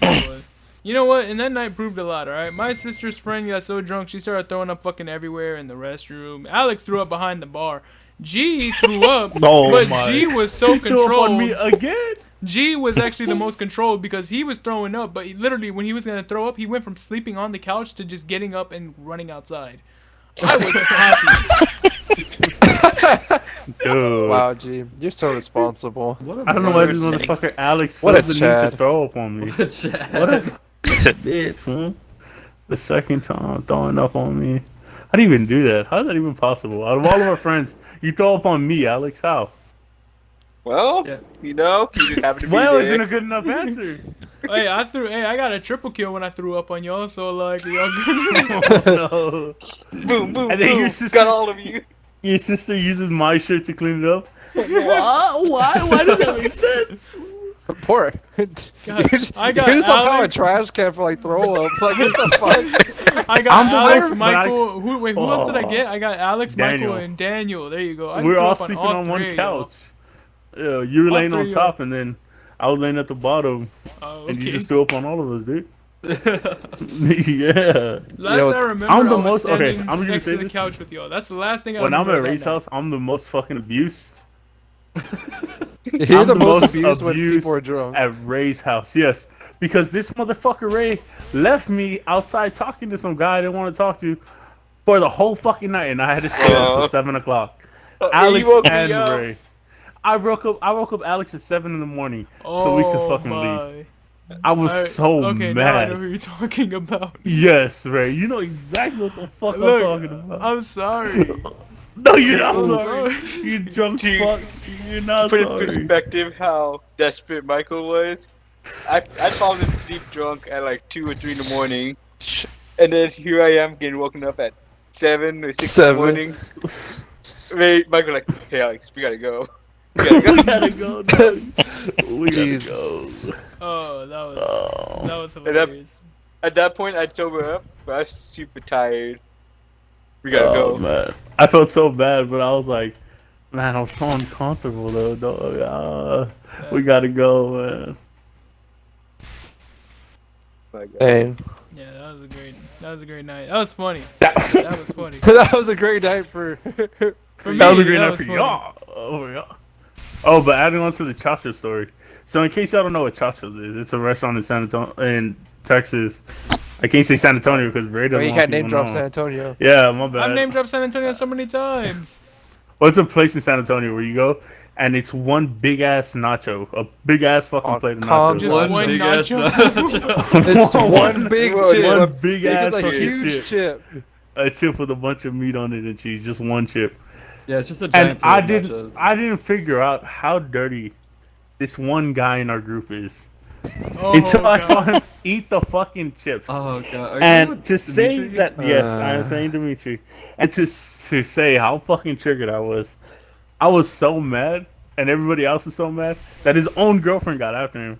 cigarette. You know what? And that night proved a lot, alright? My sister's friend got so drunk she started throwing up fucking everywhere in the restroom. Alex threw up behind the bar. G threw up, Oh but my. G was so He threw up on me controlled. again. G was actually the most controlled because he was throwing up, but literally when he was gonna throw up, he went from sleeping on the couch to just getting up and running outside. I was happy. Dude. Wow, G, you're so responsible. What a I don't know why this brother. motherfucker Alex What a feels the need to Chad. throw up on me. What a Chad. What a bitch, man. The second time throwing up on me. How do you even do that? How is that even possible? Out of all of our friends, you throw up on me, Alex. How? Well, Yeah. you know, you just happen to be Well, there. isn't a good enough answer. Hey, I got a triple kill when I threw up on y'all, so like y'all Oh, no. Boom, boom, And then boom. your sister- Got all of you. Your sister uses my shirt to clean it up. What? Why? Why does that make sense? Poor. God, I got You're somehow a Alex. trash can for like throw up. Like what the fuck? I got I'm the Alex, worst, but Michael. Who else did I Oh. get? I got Alex, Michael, Daniel. and Daniel. There you go. I We're grew all up sleeping all on one three, yo. couch. Yeah, you were All laying on three, top, and then I was laying at the bottom, Oh, and you okay. just threw up on all of us, dude. Yeah. Last I remember, I'm the I was most- okay, standing I'm gonna next say to the this. couch with y'all. That's the last thing I When I'm remember. at that Ray's night. house, I'm the most fucking abused You're I'm the the most most abused when abused people are drunk. at Ray's house. Yes, because this motherfucker Ray left me outside talking to some guy I didn't want to talk to for the whole fucking night, and I had to stay up till 7 o'clock. Alex woke me and up. Ray. I woke up Alex at 7 in the morning so we could fucking leave. I was so okay, now I know mad. who you're talking about. Yes, Ray. You know exactly what the fuck Look, I'm talking about. I'm sorry. No, you're not I'm sorry. sorry. You drunk Dude, fuck. You're not Put in sorry. perspective how desperate Michael was. I fallen asleep drunk at like 2 or 3 in the morning, and then here I am getting woken up at 7 or 6 in the 7. morning. Michael like, hey Alex, we gotta go. We gotta go. We gotta go. Dog. We gotta Jesus. go. Oh, that was And that- hilarious. At that point, I'd sober up, but I was super tired. We gotta Oh go. man, I felt so bad, but I was like, man, I'm so uncomfortable though. Dog. We gotta go, man. My God. Dang. Yeah, that was a great night. That was funny. That, That was funny. That was a great night for. For that was me, a great that night was for funny. y'all. Oh y'all. Oh, but adding on to the Chachos story. So in case y'all don't know what Chachos is, it's a restaurant in San Antonio, in Texas. I can't say San Antonio because Ray doesn't Wait, you want can't name people drop know. San Antonio. Yeah, my bad. I've name dropped San Antonio so many times. Well, it's a place in San Antonio where you go, and it's one big ass nacho, a big ass fucking Oh, plate of calm nachos. Just down. one big ass nacho. nacho. It's one big Whoa, chip. One big It's ass just a fucking huge chip. A chip with a bunch of meat on it and cheese, just one chip. Yeah, it's just a And giant plate I of didn't, nachos. I didn't figure out how dirty this one guy in our group is Oh, until I God. saw him eat the fucking chips. Oh god. Are you talking And about to say Dimitri? that, yes, I am saying Dimitri, and to say how fucking triggered I was so mad, and everybody else was so mad that his own girlfriend got after him.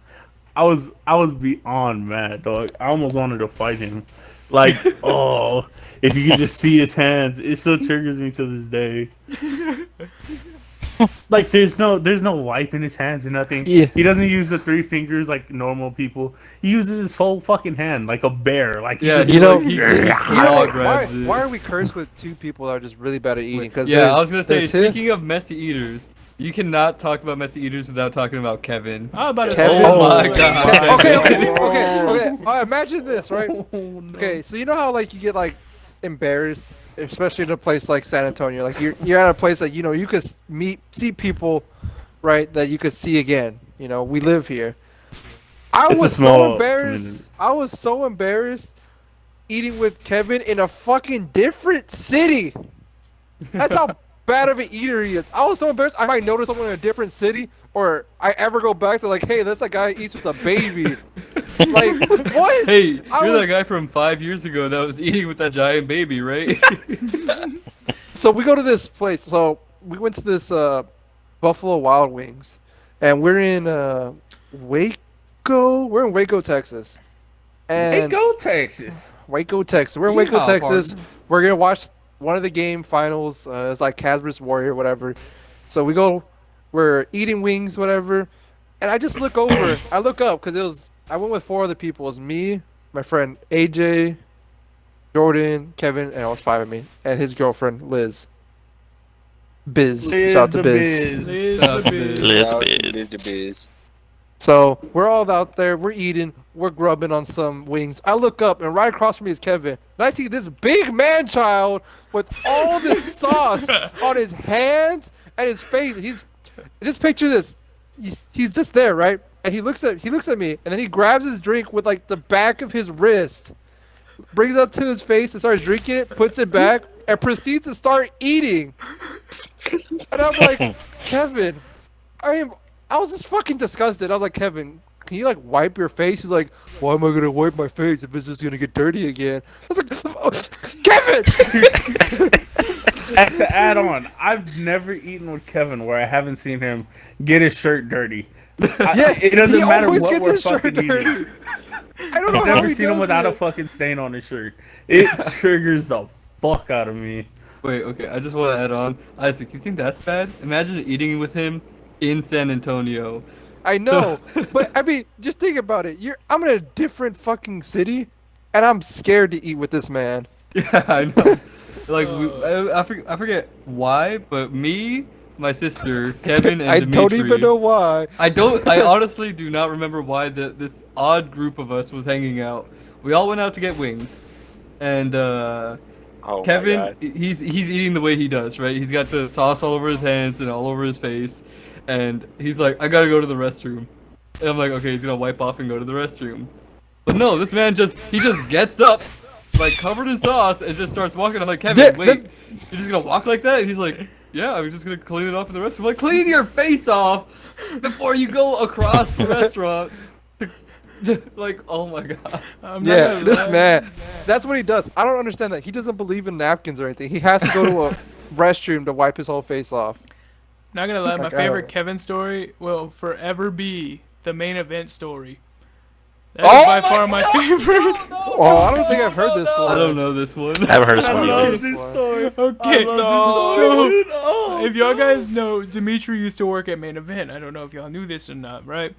I was beyond mad, dog. I almost wanted to fight him. Like, oh, if you could just see his hands, it still triggers me to this day. Like, there's no wipe in his hands or nothing. Yeah. He doesn't use the 3 fingers like normal people. He uses his whole fucking hand like a bear. Like, he Yeah, just, You know- he Why, claw why, grabs it. why are we cursed with 2 people that are just really bad at eating? Because Yeah, I was gonna say, there's him. speaking of messy eaters, you cannot talk about messy eaters without talking about Kevin. I was about to Kevin? say. Oh my Okay, god. okay. All right, imagine this, right? Okay, so you know how like you get like embarrassed, especially in a place like San Antonio. Like you're at a place that you know you could see people, right? That you could see again. You know, we live here. I It's a was so small embarrassed. community. I was so embarrassed eating with Kevin in a fucking different city. That's how bad of an eater he is. I was so embarrassed. I might notice someone in a different city, or I ever go back to like, hey, that's that guy who eats with a baby. Like, what? Hey, you're I was- that guy from 5 years ago that was eating with that giant baby, right? So we go to this place. So we went to this Buffalo Wild Wings, and we're in Waco. We're in Waco, Texas. Hey, And go Texas. Waco, Texas. We're in Waco, Yeehaw, Texas. pardon. We're gonna watch one of the game finals. It's like Cavs vs Warrior, whatever. So we go. We're eating wings, whatever. And I just look over. I look up because I went with 4 other people. It was me, my friend AJ, Jordan, Kevin, and it was 5 of me, and his girlfriend Liz. Biz. Liz Shout out to the Biz. Liz Stop the it. biz. Liz the biz. Biz. So we're all out there, we're eating, we're grubbing on some wings. I look up, and right across from me is Kevin. And I see this big man child with all this sauce on his hands and his face. Just picture this. He's just there, right? And he looks at me, and then he grabs his drink with like the back of his wrist, brings it up to his face and starts drinking it, puts it back, and proceeds to start eating. And I'm like, Kevin, I was just fucking disgusted. I was like, Kevin, can you like wipe your face? He's like, why am I gonna wipe my face if it's just gonna get dirty again? I was like, oh, Kevin! And to add on, I've never eaten with Kevin where I haven't seen him get his shirt dirty. Yes, it doesn't he matter always what gets we're his shirt fucking dirty. eating. I don't know I've how never he seen him does without a it. fucking stain on his shirt. It triggers the fuck out of me. Wait, okay, I just want to add on. Isaac, you think that's bad? Imagine eating with him in San Antonio. I So, know, but I mean, just think about it. I'm in a different fucking city, and I'm scared to eat with this man. yeah, I know. Like, I forget why, but me, my sister, Kevin, and I Dimitri. don't even know why. I honestly do not remember why this odd group of us was hanging out. We all went out to get wings, and Oh my Kevin, God. he's eating the way he does, right? He's got the sauce all over his hands and all over his face, and he's like, I gotta go to the restroom. And I'm like, okay, he's gonna wipe off and go to the restroom. But no, this man just gets up, like covered in sauce, and just starts walking. I'm like, Kevin, Yeah, wait, you're just gonna walk like that? And he's like, yeah, I was just gonna clean it off in the restroom. I'm like, clean your face off before you go across the restaurant. Like, oh my god. I'm not Yeah, gonna this lie. man. That's what he does. I don't understand that. He doesn't believe in napkins or anything. He has to go to a restroom to wipe his whole face off. Not gonna lie, my Like, I favorite don't- Kevin story will forever be the main event story. That is Oh by my far my favorite. Oh, I don't think I've heard this one. I don't know this one. I haven't heard this I one love either. this story. Okay, I love this so story, dude. Oh, if y'all God. guys know, Dimitri used to work at Main Event. I don't know if y'all knew this or not, right?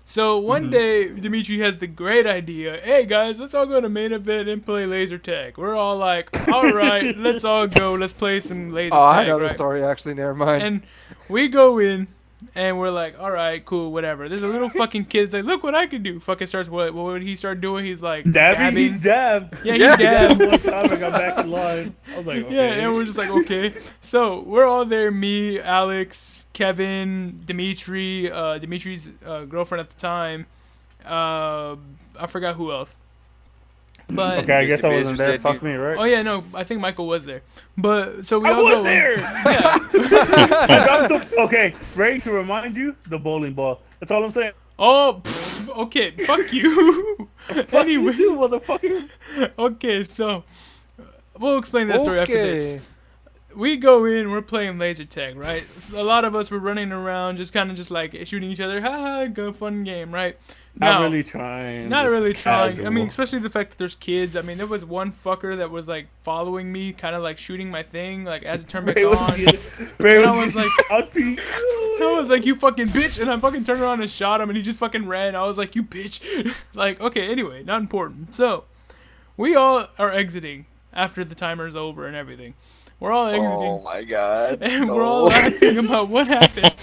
So one day, Dimitri has the great idea. Hey guys, let's all go to Main Event and play laser tag. We're all like, all right, let's all go. Let's play some laser Oh, tag. I know the right? story actually. Never mind. And we go in, and we're like, all right, cool, whatever. There's a little fucking kid's like, look what I can do. Fucking starts what would he start doing? He's like Dabbing, he dabbing. dabbed. Yeah, he He dabbed dabbed. one time. I got back in line. I was like, okay. Yeah, and we're just like, okay. So we're all there, me, Alex, Kevin, Dimitri, Dimitri's girlfriend at the time. I forgot who else. But Okay, I guess I Mr. wasn't there. Beast Fuck did me, right? oh yeah, no, I think Michael was there. But so we I all was go. there. Yeah. I dropped the, okay, Ray, to remind you, the bowling ball. That's all I'm saying. Oh, okay. Fuck you. Fuck you Anyway. too, motherfucker. Okay, so we'll explain that story after this. Okay. We go in, we're playing laser tag, right? A lot of us were running around, just kind of just like shooting each other. Ha ha, good fun game, right? Not Now, really trying. Not just really trying. I casual. mean, especially the fact that there's kids. I mean, there was one fucker that was like following me, kind of like shooting my thing, like as it turned back Ray was on. getting, Ray And I was was getting shot, Pete. I was like, you fucking bitch, and I fucking turned around and shot him, and he just fucking ran. I was like, you bitch. Like, okay, anyway, not important. So, we all are exiting after the timer's over and everything. We're all exiting. Oh my God. And we're all laughing about what happened.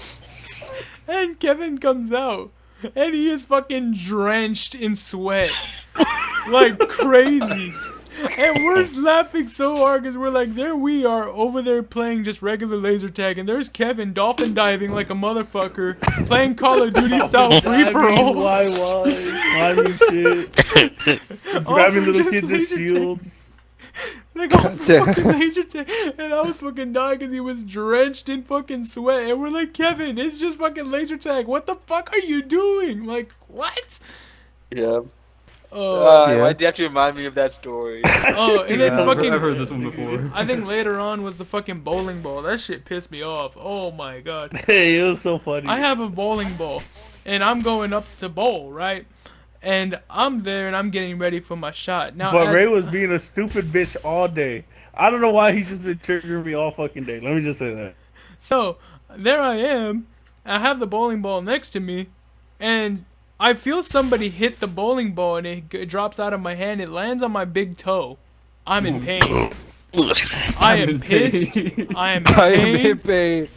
And Kevin comes out, and he is fucking drenched in sweat, like crazy. And we're laughing so hard because we're like, there we are over there playing just regular laser tag, and there's Kevin dolphin diving like a motherfucker, playing Call of Duty style free for all. Why climbing shit, All grabbing for little just kids' laser tag. shields. Like all for damn. fucking laser tag, and I was fucking dying because he was drenched in fucking sweat, and we're like, Kevin, it's just fucking laser tag. What the fuck are you doing? Like, what? Yeah. Yeah. Why'd you have to remind me of that story? Oh, and then Yeah, fucking. I've heard this one before. I think later on was the fucking bowling ball. That shit pissed me off. Oh my god. Hey, it was so funny. I have a bowling ball, and I'm going up to bowl, right? And I'm there, and I'm getting ready for my shot. Now, But as- Ray was being a stupid bitch all day. I don't know why he's just been triggering me all fucking day. Let me just say that. So there I am. I have the bowling ball next to me, and I feel somebody hit the bowling ball, and it drops out of my hand. It lands on my big toe. I'm in pain. I am in pissed. pain. I am in I am in pain.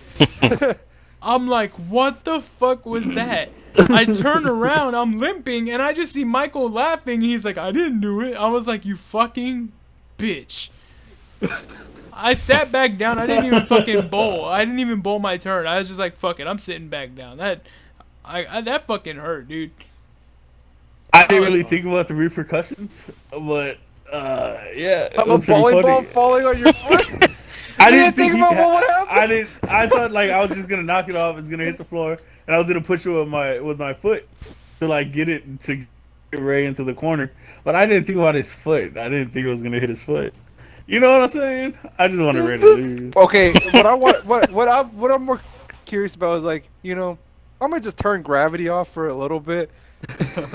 pain. I'm like, what the fuck was that? I turn around, I'm limping, and I just see Michael laughing. He's like, I didn't do it. I was like, you fucking bitch. I sat back down. I didn't even fucking bowl. I didn't even bowl my turn. I was just like, fuck it. I'm sitting back down. That fucking hurt, dude. I didn't really think about the repercussions, but yeah, it Of a was pretty bowling ball funny. falling on your foot. I You didn't think he about had- what would happen? I didn't. I thought like I was just gonna knock it off. It's gonna hit the floor, and I was gonna push it with my foot to like get it to get Ray into the corner. But I didn't think about his foot. I didn't think it was gonna hit his foot. You know what I'm saying? I just wanted Ray to lose. Okay, what I'm more curious about is like, I'm gonna just turn gravity off for a little bit.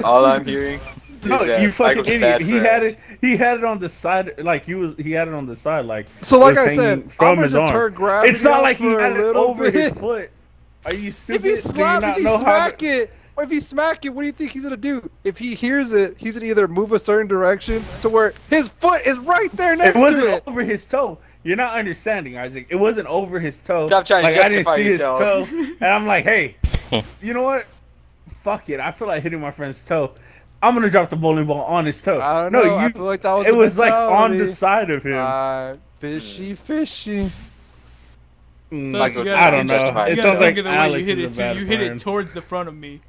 All I'm hearing No, that you fucking Michael's idiot. bad He friend. had it. He had it on the side, like he had it on the side, like. So like it was I said, hanging I'm from gonna his just arm. turn gravity It's not off like he for had a it little over his bit. foot. Are you stupid? If you Do you not know how smack to... it, what do you think he's gonna do? If he hears it, he's gonna either move a certain direction to where his foot is right there It next wasn't to it. over his toe. You're not understanding, Isaac. It wasn't over his toe. Stop trying to like, I didn't justify see yourself. his toe, and I'm like, hey, you know what? Fuck it. I feel like hitting my friend's toe. I'm gonna drop the bowling ball on his toe. I don't no, know. you. I feel like that was It the was like on the mentality. side of him. Fishy. Plus, you Michael, gotta- I don't you justify know. You It gotta sounds like think of the way Alex you hit is it a too. bad You hit it friend. towards the front of me.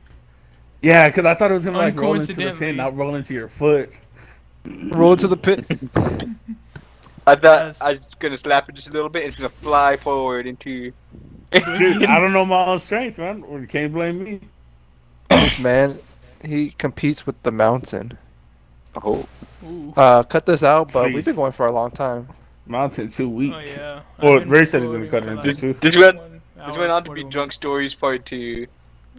Yeah, because I thought it was gonna like roll into the Uncoincidentally. pin, not roll into your foot. Roll to the pit. I thought Yes. I was gonna slap it just a little bit and it's gonna fly forward into. Dude, I don't know my own strength, man. You can't blame me. This man, he competes with the mountain. Oh. Ooh. Cut this out, but we've Please. been going for a long time. Mountain too weak. Oh yeah. Well, I've been Ray said he's gonna recording cut it for into like two. This went 1 this hour went on to 41 be Drunk Stories Part 2.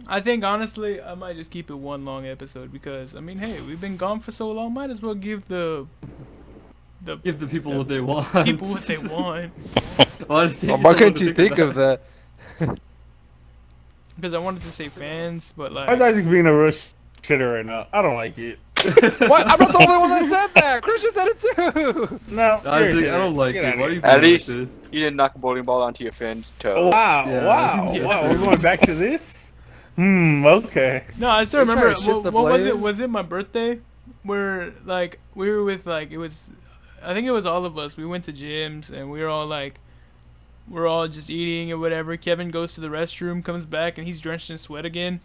I think honestly, I might just keep it one long episode because I mean, hey, we've been gone for so long. Might as well give the Give the people what they want. people what they want. Why did it take Why so long couldn't to you think of that? Because I wanted to say fans, but Why is like, Isaac being a rush shitter right now? I don't like it. What? I'm not the only one that said that. Christian said it too. No, you're a Isaac, shitter. I don't like Get it. outta Why are here. you At being like least this? you didn't knock a bowling ball onto your friend's toe. Oh, wow, Yeah, wow, yeah. wow. We're going back to this? Okay. no, I still They remember. trying to shift the What was blame? it? Was it my birthday? Where like we were with like it was, I think it was all of us. We went to gyms and we were all like, we're all just eating or whatever. Kevin goes to the restroom, comes back, and he's drenched in sweat again.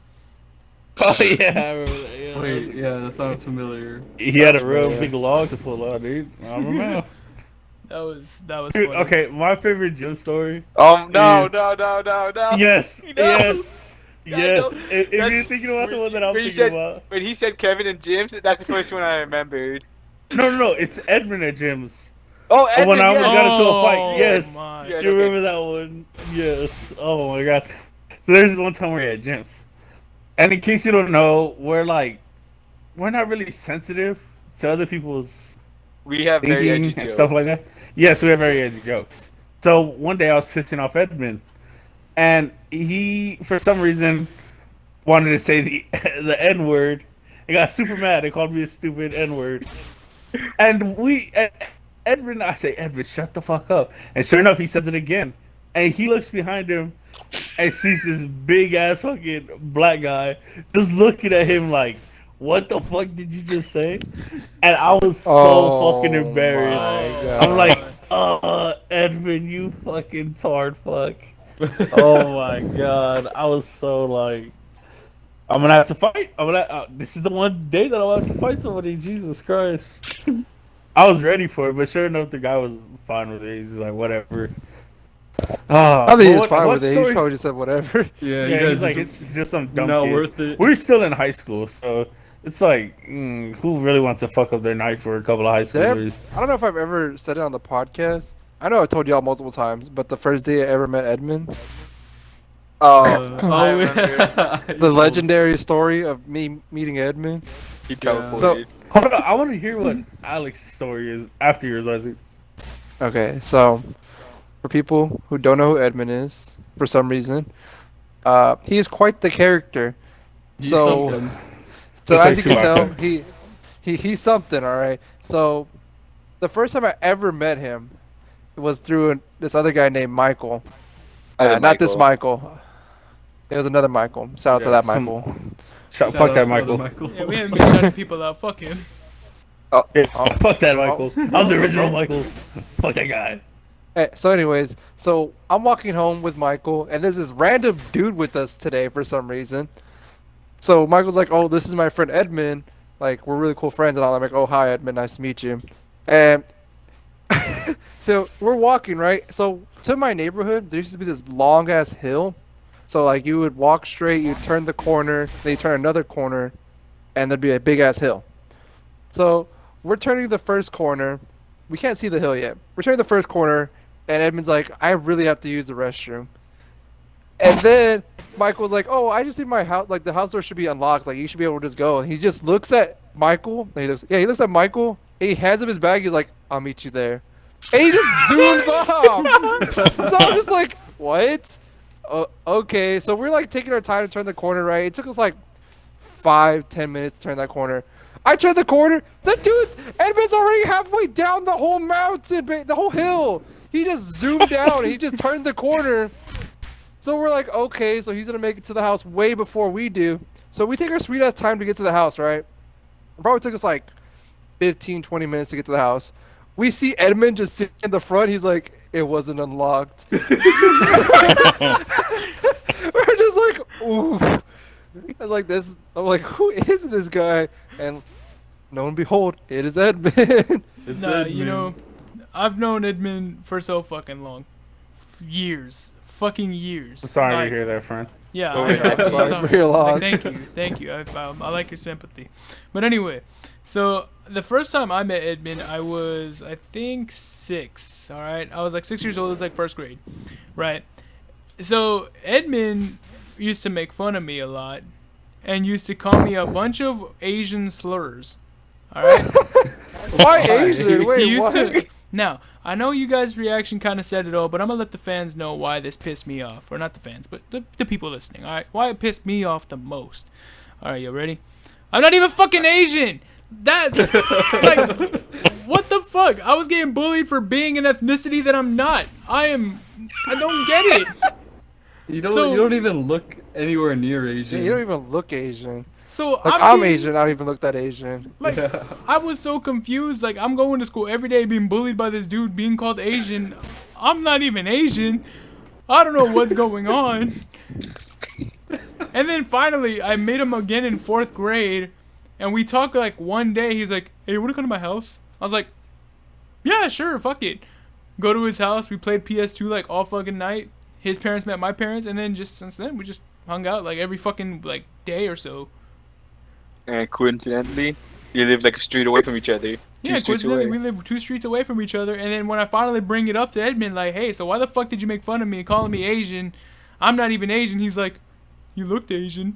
Oh, yeah, I remember that. Yeah. Wait, yeah, that sounds familiar. He had a real big log to pull out, dude. I don't know. That was Dude, funny. okay, my favorite Joe story. No, Yes. no. Yes, yes, Yeah, yes. no. If That's- you're thinking about the one that I'm when you thinking said- about. When he said Kevin and Jim's, that's the first one I remembered. No, it's Edmund at Jim's. Oh, Oh, when Edmund, I almost yeah. got into a Oh, fight. Yes. my. Yeah, You okay. remember that one? Yes. Oh my god. So there's one time we're at Jim's. And in case you don't know, we're not really sensitive to other people's We have very thinking edgy and jokes. stuff like that. Yes, we have very edgy jokes. So one day I was pissing off Edmund, and he, for some reason, wanted to say the N word. He got super mad and called me a stupid N word. And Edmund, I say, Edmund, shut the fuck up. And sure enough, he says it again. And he looks behind him and sees this big ass fucking black guy just looking at him like, what the fuck did you just say? And I was so fucking embarrassed. my God. I'm like, Edmund, you fucking tard fuck. Oh my god. I was so like, I'm gonna have to fight. This is the one day that I'll have to fight somebody. Jesus Christ. I was ready for it, but sure enough, the guy was fine with it. He's like, whatever. I think he was what- fine what with it. He story- probably just said whatever. Yeah, Yeah, you guys he's like, just- it's just some dumb not kids. worth it. We're still in high school, so it's like, who really wants to fuck up their night for a couple of high Did I, schoolers? I don't know if I've ever said it on the podcast. I know I told y'all multiple times, but the first day I ever met Edmund, Oh, Oh, I remember. yeah. the legendary story of me meeting Edmund. He Yeah. teleported. So- Hold on, I want to hear what Alex's story is after yours, Isaac. Okay, so for people who don't know who Edmund is, for some reason, he is quite the character. He's So, something. so Just as you like can tell, Chewbacca. he's something. All right. So, the first time I ever met him was through this other guy named Michael. Not this Michael. It was another Michael. Shout out to Yeah, that some- Michael. Fuck Shout that, out to Michael. Michael. Yeah, we haven't been shouting people out. Fuck him. Yeah, fuck that, Michael. I'm the original Michael. Fuck that guy. So anyways, so I'm walking home with Michael, and there's this random dude with us today for some reason. So Michael's like, "Oh, this is my friend Edmund. Like, we're really cool friends." And all. I'm like, "Oh, hi, Edmund. Nice to meet you." And so we're walking, right? So to my neighborhood, there used to be this long ass hill. So like, you would walk straight, you turn the corner, then you turn another corner, and there'd be a big ass hill. So we're turning the first corner. We can't see the hill yet. We're turning the first corner, and Edmund's like, I really have to use the restroom. And then Michael's like, oh, I just need my house. Like, the house door should be unlocked. Like, you should be able to just go. And he just looks at Michael. He looks at Michael. And he hands him his bag. He's like, "I'll meet you there," and he just zooms off. So I'm just like, "What?" Okay. So we're like taking our time to turn the corner, right? It took us like 5-10 minutes to turn that corner. I turned the corner. The dude, Edmund's already halfway down the whole mountain, the whole hill. He just zoomed down. He just turned the corner. So we're like, okay, so he's gonna make it to the house way before we do. So we take our sweet ass time to get to the house, right? It probably took us like 15-20 minutes to get to the house. We see Edmund just sitting in the front. He's like, it wasn't unlocked. We're just like, ooh. I was like, this. I'm like, who is this guy? And lo and behold, it is Edmund. It's Nah, Edmund. you know, I've known Edmund for so fucking long. Years. Fucking years. I'm sorry Like, to hear that, friend. Yeah, Oh, I know. I'm sorry for your loss. Thank you. I like your sympathy. But anyway, so the first time I met Edmund, I was, I think, 6. All right, I was like 6 years old. It was like first grade, right? So Edmund used to make fun of me a lot, and used to call me a bunch of Asian slurs. All right. Why Asian? Wait, He used what? to. Now, I know you guys' reaction kind of said it all, but I'm going to let the fans know why this pissed me off. Or not the fans, but the people listening, alright? Why it pissed me off the most. Alright, you ready? I'm not even fucking Asian! That's, like, what the fuck? I was getting bullied for being an ethnicity that I'm not. I don't get it. You don't. So- You don't even look anywhere near Asian. Yeah, you don't even look Asian. So, Like, I'm Asian. I don't even look that Asian. Like, I was so confused. Like, I'm going to school every day being bullied by this dude being called Asian. I'm not even Asian. I don't know what's going on. And then finally, I met him again in 4th grade. And we talked like one day. He's like, hey, you want to come to my house? I was like, yeah, sure. Fuck it. Go to his house. We played PS2 like all fucking night. His parents met my parents. And then just since then, we just hung out like every fucking like day or so. And coincidentally, you live like a street away from each other. Yeah, Two streets coincidentally, away. we live 2 streets away from each other. And then when I finally bring it up to Edmund, like, hey, so why the fuck did you make fun of me and calling me Asian? I'm not even Asian. He's like, you looked Asian.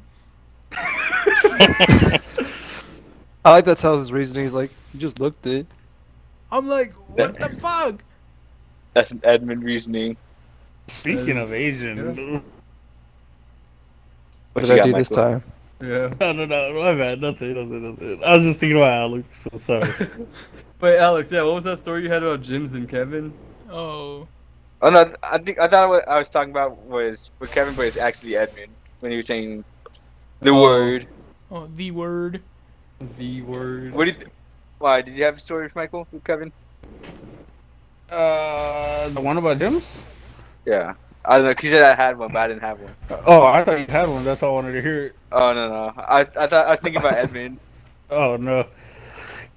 I like that tells his reasoning. He's like, you just looked it. I'm like, what the fuck? That's an Edmund reasoning. Speaking of Asian, What you did I got, do this Michael? time? Yeah. no, my bad, nothing. I was just thinking about Alex. So sorry. Wait, Alex. Yeah. What was that story you had about Jims and Kevin? Oh. Oh no, I thought what I was talking about was with Kevin, but it's actually Edmund when he was saying the Oh. word. Oh, the word. The word. What did? Why did you have a story with Michael with Kevin? The one about gyms? Yeah, I don't know. 'Cause you said I had one, but I didn't have one. Oh, I thought you had one. That's all I wanted to hear. Oh no. I thought I was thinking about Edmund. Oh no,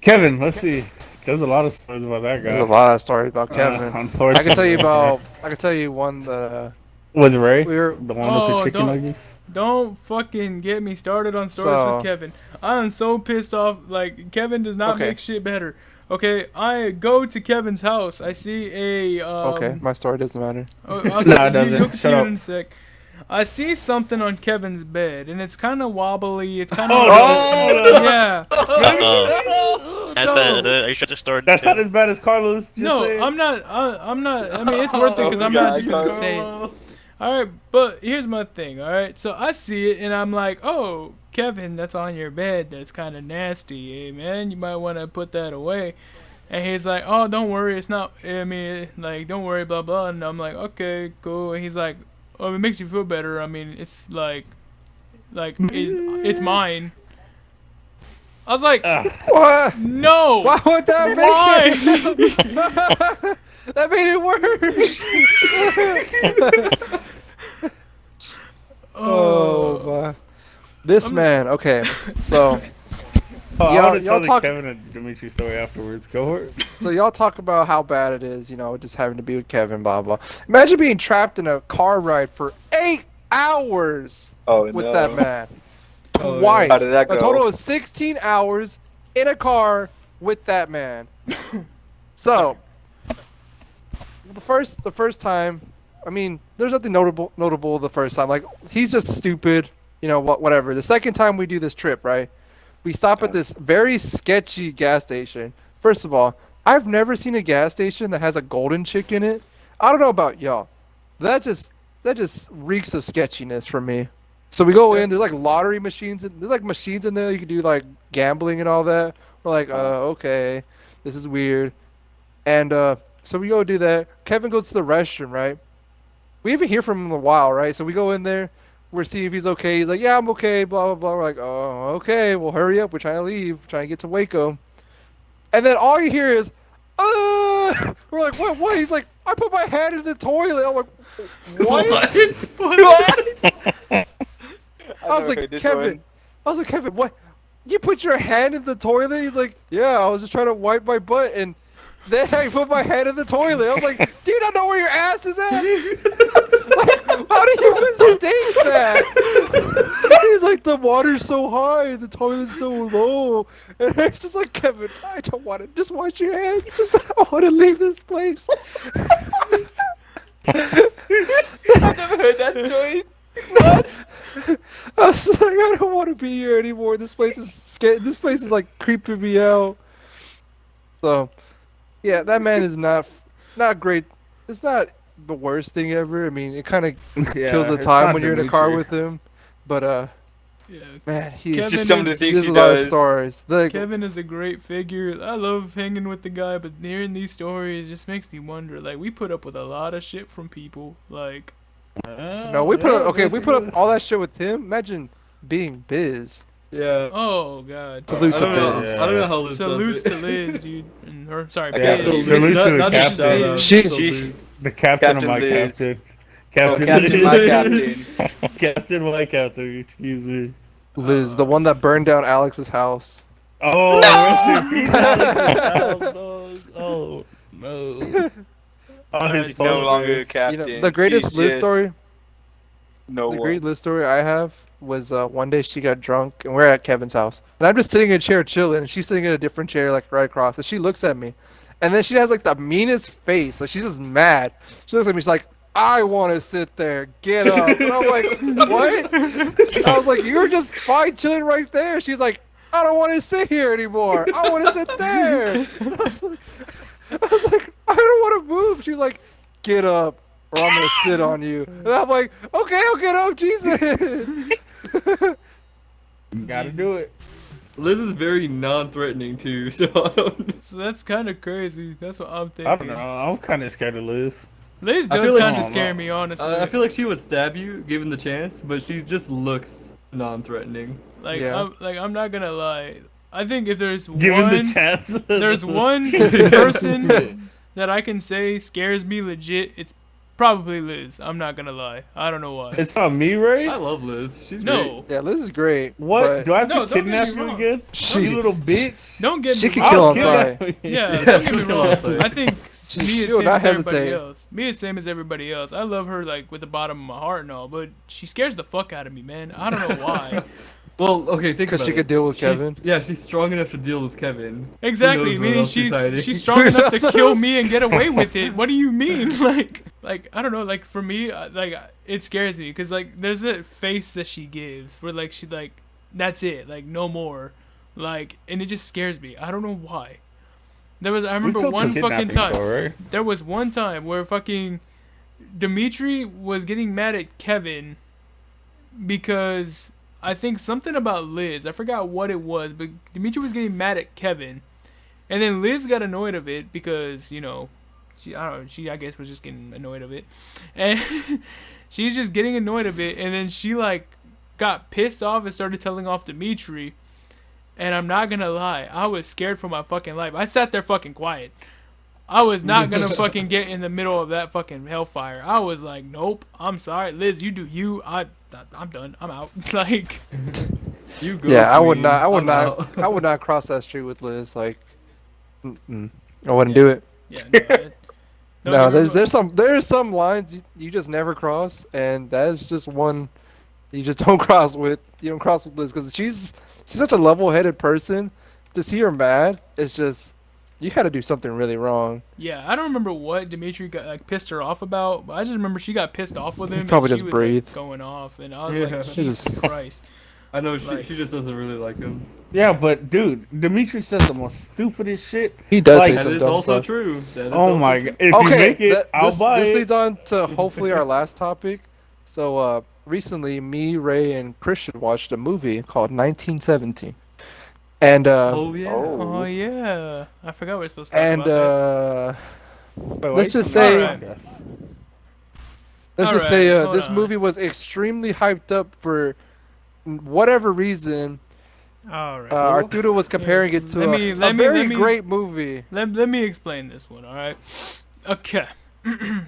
Kevin. Let's see. There's a lot of stories about that guy. There's a lot of stories about Kevin. I Unfortunately, can tell you about. I can tell you one that with Ray, we were. the one with the Oh, chicken don't- nuggets. Don't fucking get me started on stories So- with Kevin. I am so pissed off. Like, Kevin does not Okay. make shit better. Okay, I go to Kevin's house. I see a. Okay, my story doesn't matter. Oh, No, it doesn't. You'll see Shut it up. in a sec. I see something on Kevin's bed, and it's kind of wobbly. It's kind Oh, of no. yeah. That's So- the. Are you sure the story? That's not as bad as Carlos. Just No, saying. I'm not. I'm not. I mean, it's worth it because I'm not just gonna say it. All right, but here's my thing. All right, so I see it and I'm like, oh, Kevin, that's on your bed. That's kind of nasty. Hey, man, you might want to put that away. And he's like, oh, don't worry, it's not. I mean, like, don't worry, blah blah. And I'm like, okay, cool. And he's like, oh, if it makes you feel better. I mean, it's like it's mine. I was like, What? no. Why would that make Why? it? That made it worse. Oh my! This man. Okay, so Oh, I Y'all- want to tell y'all the talk- Kevin and Dimitri story afterwards. Go for it. so y'all talk about how bad it is, you know, just having to be with Kevin, blah blah. Imagine being trapped in a car ride for 8 hours Oh with no. that man. Oh, yeah. Twice. How did that go? A total of 16 hours in a car with that man. So, the first time, I mean, there's nothing notable the first time. Like, he's just stupid, you know, whatever. The second time we do this trip, right? We stop at this very sketchy gas station. First of all, I've never seen a gas station that has a golden chick in it. I don't know about y'all. That just reeks of sketchiness for me. So we go in. There's like lottery machines. There's like machines in there. You can do like gambling and all that. We're like, okay, this is weird. And so we go do that. Kevin goes to the restroom, right? We haven't hear from him in a while, right? So we go in there. We're seeing if he's okay. He's like, yeah, I'm okay. Blah blah blah. We're like, oh, okay. Well, hurry up. We're trying to leave. We're trying to get to Waco. And then all you hear is, we're like, what? What? He's like, I put my hand in the toilet. I'm like, what? What? I was like, Kevin. I was like, Kevin, what? You put your hand in the toilet? He's like, yeah, I was just trying to wipe my butt, and then I put my hand in the toilet. I was like, do you not know where your ass is at? Like, how do you mistake that? He's like, the water's so high, the toilet's so low. And it's just like, Kevin, I don't want to. Just wash your hands. Just, I want to leave this place. I've never heard that story. I was like, I don't want to be here anymore. This place is like creeping me out. So, yeah, that man is not great. It's not the worst thing ever. I mean, it kind of kills the time when you're in a car with him. But Yeah, man, Kevin just some of the is- things there's he a lot of does. stories. Like, Kevin is a great figure. I love hanging with the guy, but hearing these stories just makes me wonder. Like, we put up with a lot of shit from people. Like, no, we put up, we put up all that shit with him. Imagine being Biz. Yeah. oh god. Salute I to don't know. Biz. I don't know how Liz Salutes does to it. Liz, dude. And her, sorry, Yeah, Biz. salute to the not just captain. shout out, She- salute. The captain of Captain my Liz. captain. Oh, Captain, Captain, my Liz. captain. Captain, my captain. Excuse me. Liz, the one that burned down Alex's house. Oh, rest in peace, Alex. Oh no. Oh, his She's no longer photos. captain. You know, the greatest She's Liz just story. No The one. great Liz story I have was one day she got drunk and we're at Kevin's house and I'm just sitting in a chair chilling and she's sitting in a different chair like right across and she looks at me and then she has like the meanest face, like she's just mad. She looks at me, she's like, I want to sit there, get up. And I'm like, what? I was like, you were just fine chilling right there. She's like, I don't want to sit here anymore, I want to sit there. I was like, I don't want to move. She's like, get up or I'm gonna sit on you. And I'm like, okay, I'll get up, Jesus. Gotta do it. Liz is very non-threatening too, so I don't. So that's kind of crazy. That's what I'm thinking. I don't know. I'm kind of scared of Liz. Liz I does feel like kind of she- scare me, honestly. I feel like she would stab you given the chance, but she just looks non-threatening. like, Yeah. I'm not gonna lie. I think if there's Given one, the chance. there's one person that I can say scares me legit, it's probably Liz. I'm not gonna lie. I don't know why. It's not me, Ray. I love Liz. She's No, Yeah, Liz is great. What? but Do I have No, to don't get kidnap me you wrong. again? She- You little bitch. don't get She me could wrong. kill I'll on kidnap sight. you. Yeah, Yeah, don't get she'll me kill wrong. us, like- I think me She is will same not as everybody hesitate. else. Me is same as everybody else. I love her like with the bottom of my heart and all, but she scares the fuck out of me, man. I don't know why. Well, okay, think Because about she it. could deal with She's- Kevin. Yeah, she's strong enough to deal with Kevin. Exactly. Who knows what Meaning else he's hiding. she's strong enough That's to what I kill was- me and get away with it. What do you mean? Like I don't know. Like for me, like it scares me because like there's a face that she gives where like she like that's it, like no more, like and it just scares me. I don't know why. I We remember told one the fucking kidnapping time. story, right? There was one time where fucking Dimitri was getting mad at Kevin because I think something about Liz. I forgot what it was, but Dimitri was getting mad at Kevin. And then Liz got annoyed of it because, you know, she I guess was just getting annoyed of it. And she's just getting annoyed of it and then she like got pissed off and started telling off Dimitri. And I'm not gonna lie, I was scared for my fucking life. I sat there fucking quiet. I was not gonna fucking get in the middle of that fucking hellfire. I was like, nope, I'm sorry, Liz, you do you. I'm done. I'm out. Like, You go. Yeah, I would queen. not. I would I'm not. out. I would not cross that street with Liz. Like, I wouldn't do it. yeah, no, No, get me wrong. there's some lines you just never cross, and that is just one you just don't cross with. You don't cross with Liz because she's such a level-headed person. To see her mad, it's just you had to do something really wrong. Yeah, I don't remember what Dimitri got like pissed her off about, but I just remember she got pissed off with him. Probably and just she was, breathe. Like, going off, and I was Yeah. like, She Jesus just- Christ. I know Like- she just doesn't really like him. Yeah, but dude, Dimitri says the most stupidest shit. He does Like, say That some is dumb also stuff. true. That is Oh also my true. god! If you Okay, make it, I'll this buy it. leads on to hopefully our last topic. So recently, me, Ray, and Christian watched a movie called 1917, and Oh yeah. Oh yeah, I forgot we were supposed to talk and about that. Wait, why let's you just talking say- about this? let's just Alright, say hold this on. movie was extremely hyped up for whatever reason. All right. Arturo was comparing it to Let a, me- a let me- very let me- great movie. Let me explain this one. All right. Okay.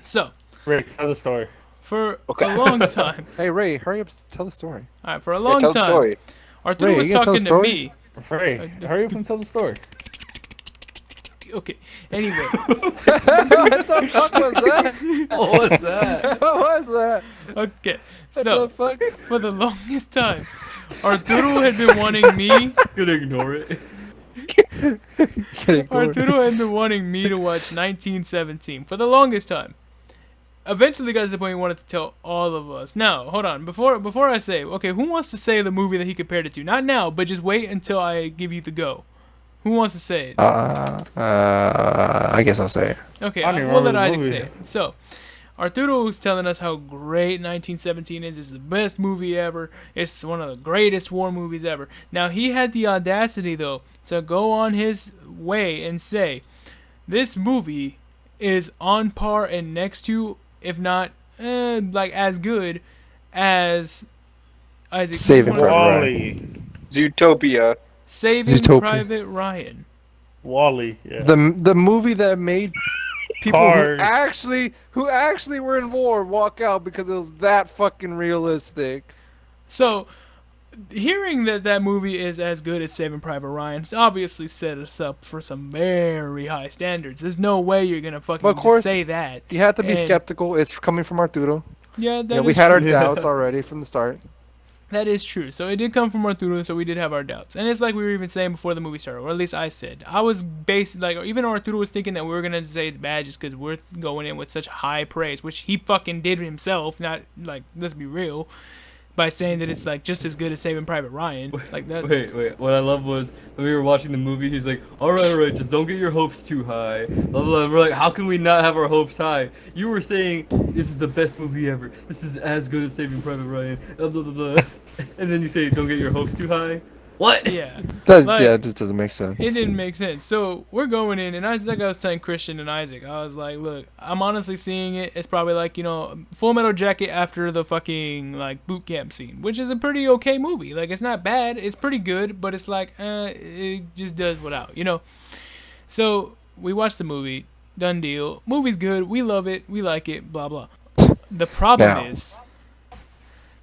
So Rick, tell the story. for Okay. a long time, Hey Ray, hurry up, tell the story. all right, for a Yeah, long tell the time, story. Arturo Ray, was you gonna tell talking the to story? me. Ray, hurry up and tell the story. Okay. Anyway, What the fuck was that? What was that? What was that? okay. What So the fuck? for the longest time, Arturo had been wanting me. Gonna ignore it. Arturo had been wanting me to watch 1917 for the longest time. Eventually got to the point he wanted to tell all of us. Now, hold on. Before I say, okay, who wants to say the movie that he compared it to? Not now, but just wait until I give you the go. Who wants to say it? I guess I'll say it. Okay, I don't even we'll let remember the Isaac movie. say it. So, Arturo was telling us how great 1917 is. It's the best movie ever. It's one of the greatest war movies ever. Now, he had the audacity, though, to go on his way and say, this movie is on par and next to, if not, like, as good as Isaac. Saving which one is it? Private Wally. Zootopia. Saving Zootopia. Private Ryan. Wally. Yeah. The movie that made people Cars. who actually were in war walk out because it was that fucking realistic. So, hearing that movie is as good as Saving Private Ryan has obviously set us up for some very high standards. There's no way you're gonna fucking But of just course, say that. You have to be And- skeptical. It's coming from Arturo. Yeah, You that know, we is had our true. doubts already from the start. That is true. So it did come from Arturo, so we did have our doubts. And it's like we were even saying before the movie started, or at least I said. I was based, like, even Arturo was thinking that we were going to say it's bad just because we're going in with such high praise, which he fucking did himself, not, like, let's be real, by saying that it's, like, just as good as Saving Private Ryan. Like, that. Wait. What I love was when we were watching the movie, he's like, all right, just don't get your hopes too high. Blah, blah, blah. We're like, how can we not have our hopes high? You were saying this is the best movie ever. This is as good as Saving Private Ryan. Blah, blah, blah, blah. And then you say, don't get your hopes too high. What? Yeah. That Like, yeah, it just doesn't make sense. It didn't make sense. So we're going in, and like I was telling Christian and Isaac, I was like, look, I'm honestly seeing it. It's probably like, Full Metal Jacket after the fucking, like, boot camp scene, which is a pretty okay movie. Like, it's not bad. It's pretty good, but it's like, it just does without, So we watched the movie. Done deal. Movie's good. We love it. We like it. Blah, blah. The problem Now. is,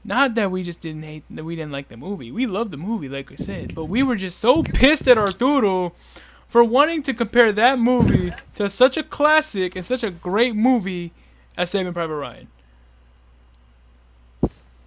not that we just didn't like the movie. We loved the movie, like we said, but we were just so pissed at Arturo for wanting to compare that movie to such a classic and such a great movie as Saving Private Ryan.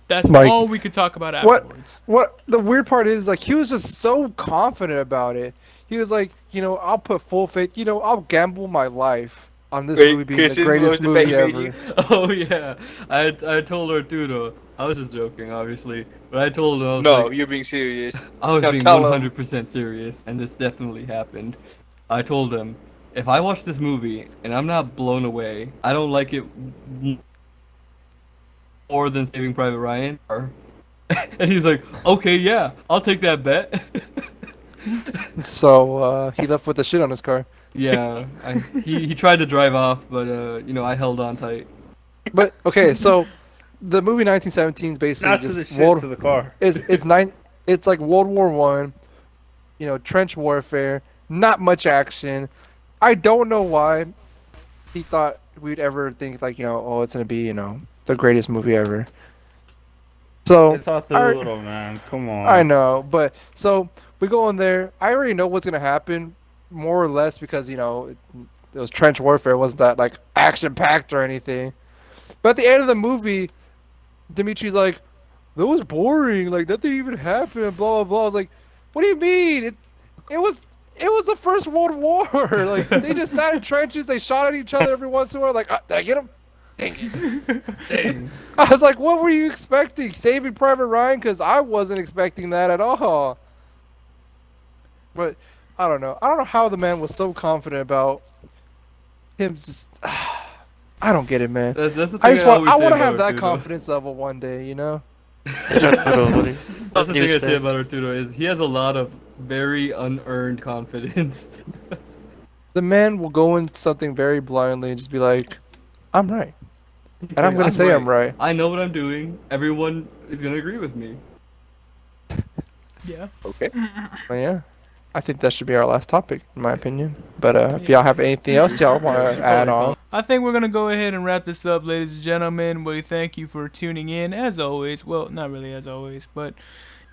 That's Like, all we could talk about what- afterwards. What the weird part is, like, he was just so confident about it. He was like, I'll put full faith. I'll gamble my life on this Wait, movie being the Christian, greatest what was the movie bet you made? ever. Oh yeah, I told Arturo. I was just joking, obviously, but I told him I was No, like, you're being serious. I was Now being tell him. 100% serious, and this definitely happened. I told him, if I watch this movie and I'm not blown away, I don't like it more than Saving Private Ryan. And he's like, okay, yeah, I'll take that bet. So he left with the shit on his car. Yeah, he tried to drive off, but I held on tight. But okay, so the movie 1917 is basically Not to just the shit, world, to the car. it's like World War One, trench warfare, not much action. I don't know why he thought we'd ever think like, it's gonna be, the greatest movie ever. So It's out our- there little, man. Come on. I know, but so we go in there. I already know what's gonna happen, more or less, because it was trench warfare. It wasn't that like action packed or anything. But at the end of the movie, Dimitri's like, "That was boring. Like nothing even happened." And blah blah blah. I was like, "What do you mean? It was the First World War. Like they just sat in trenches. They shot at each other every once in a while. Like, did I get him? Dang. I was like, what were you expecting? Saving Private Ryan? Because I wasn't expecting that at all. But I don't know. I don't know how the man was so confident about him. Just I don't get it, man. That's the thing I just want. always I say want to about have that Arturo. confidence level one day. You know. It's Arturo, buddy. That's the You thing I say spend. about Arturo is he has a lot of very unearned confidence. The man will go into something very blindly and just be like, "I'm right," He's and I'm like, gonna say I'm right. I know what I'm doing. Everyone is gonna agree with me. Yeah. Okay. But yeah, I think that should be our last topic, in my opinion. But if y'all have anything else y'all want to add on, I think we're gonna go ahead and wrap this up, ladies and gentlemen. We thank you for tuning in, as always. Well, not really as always, but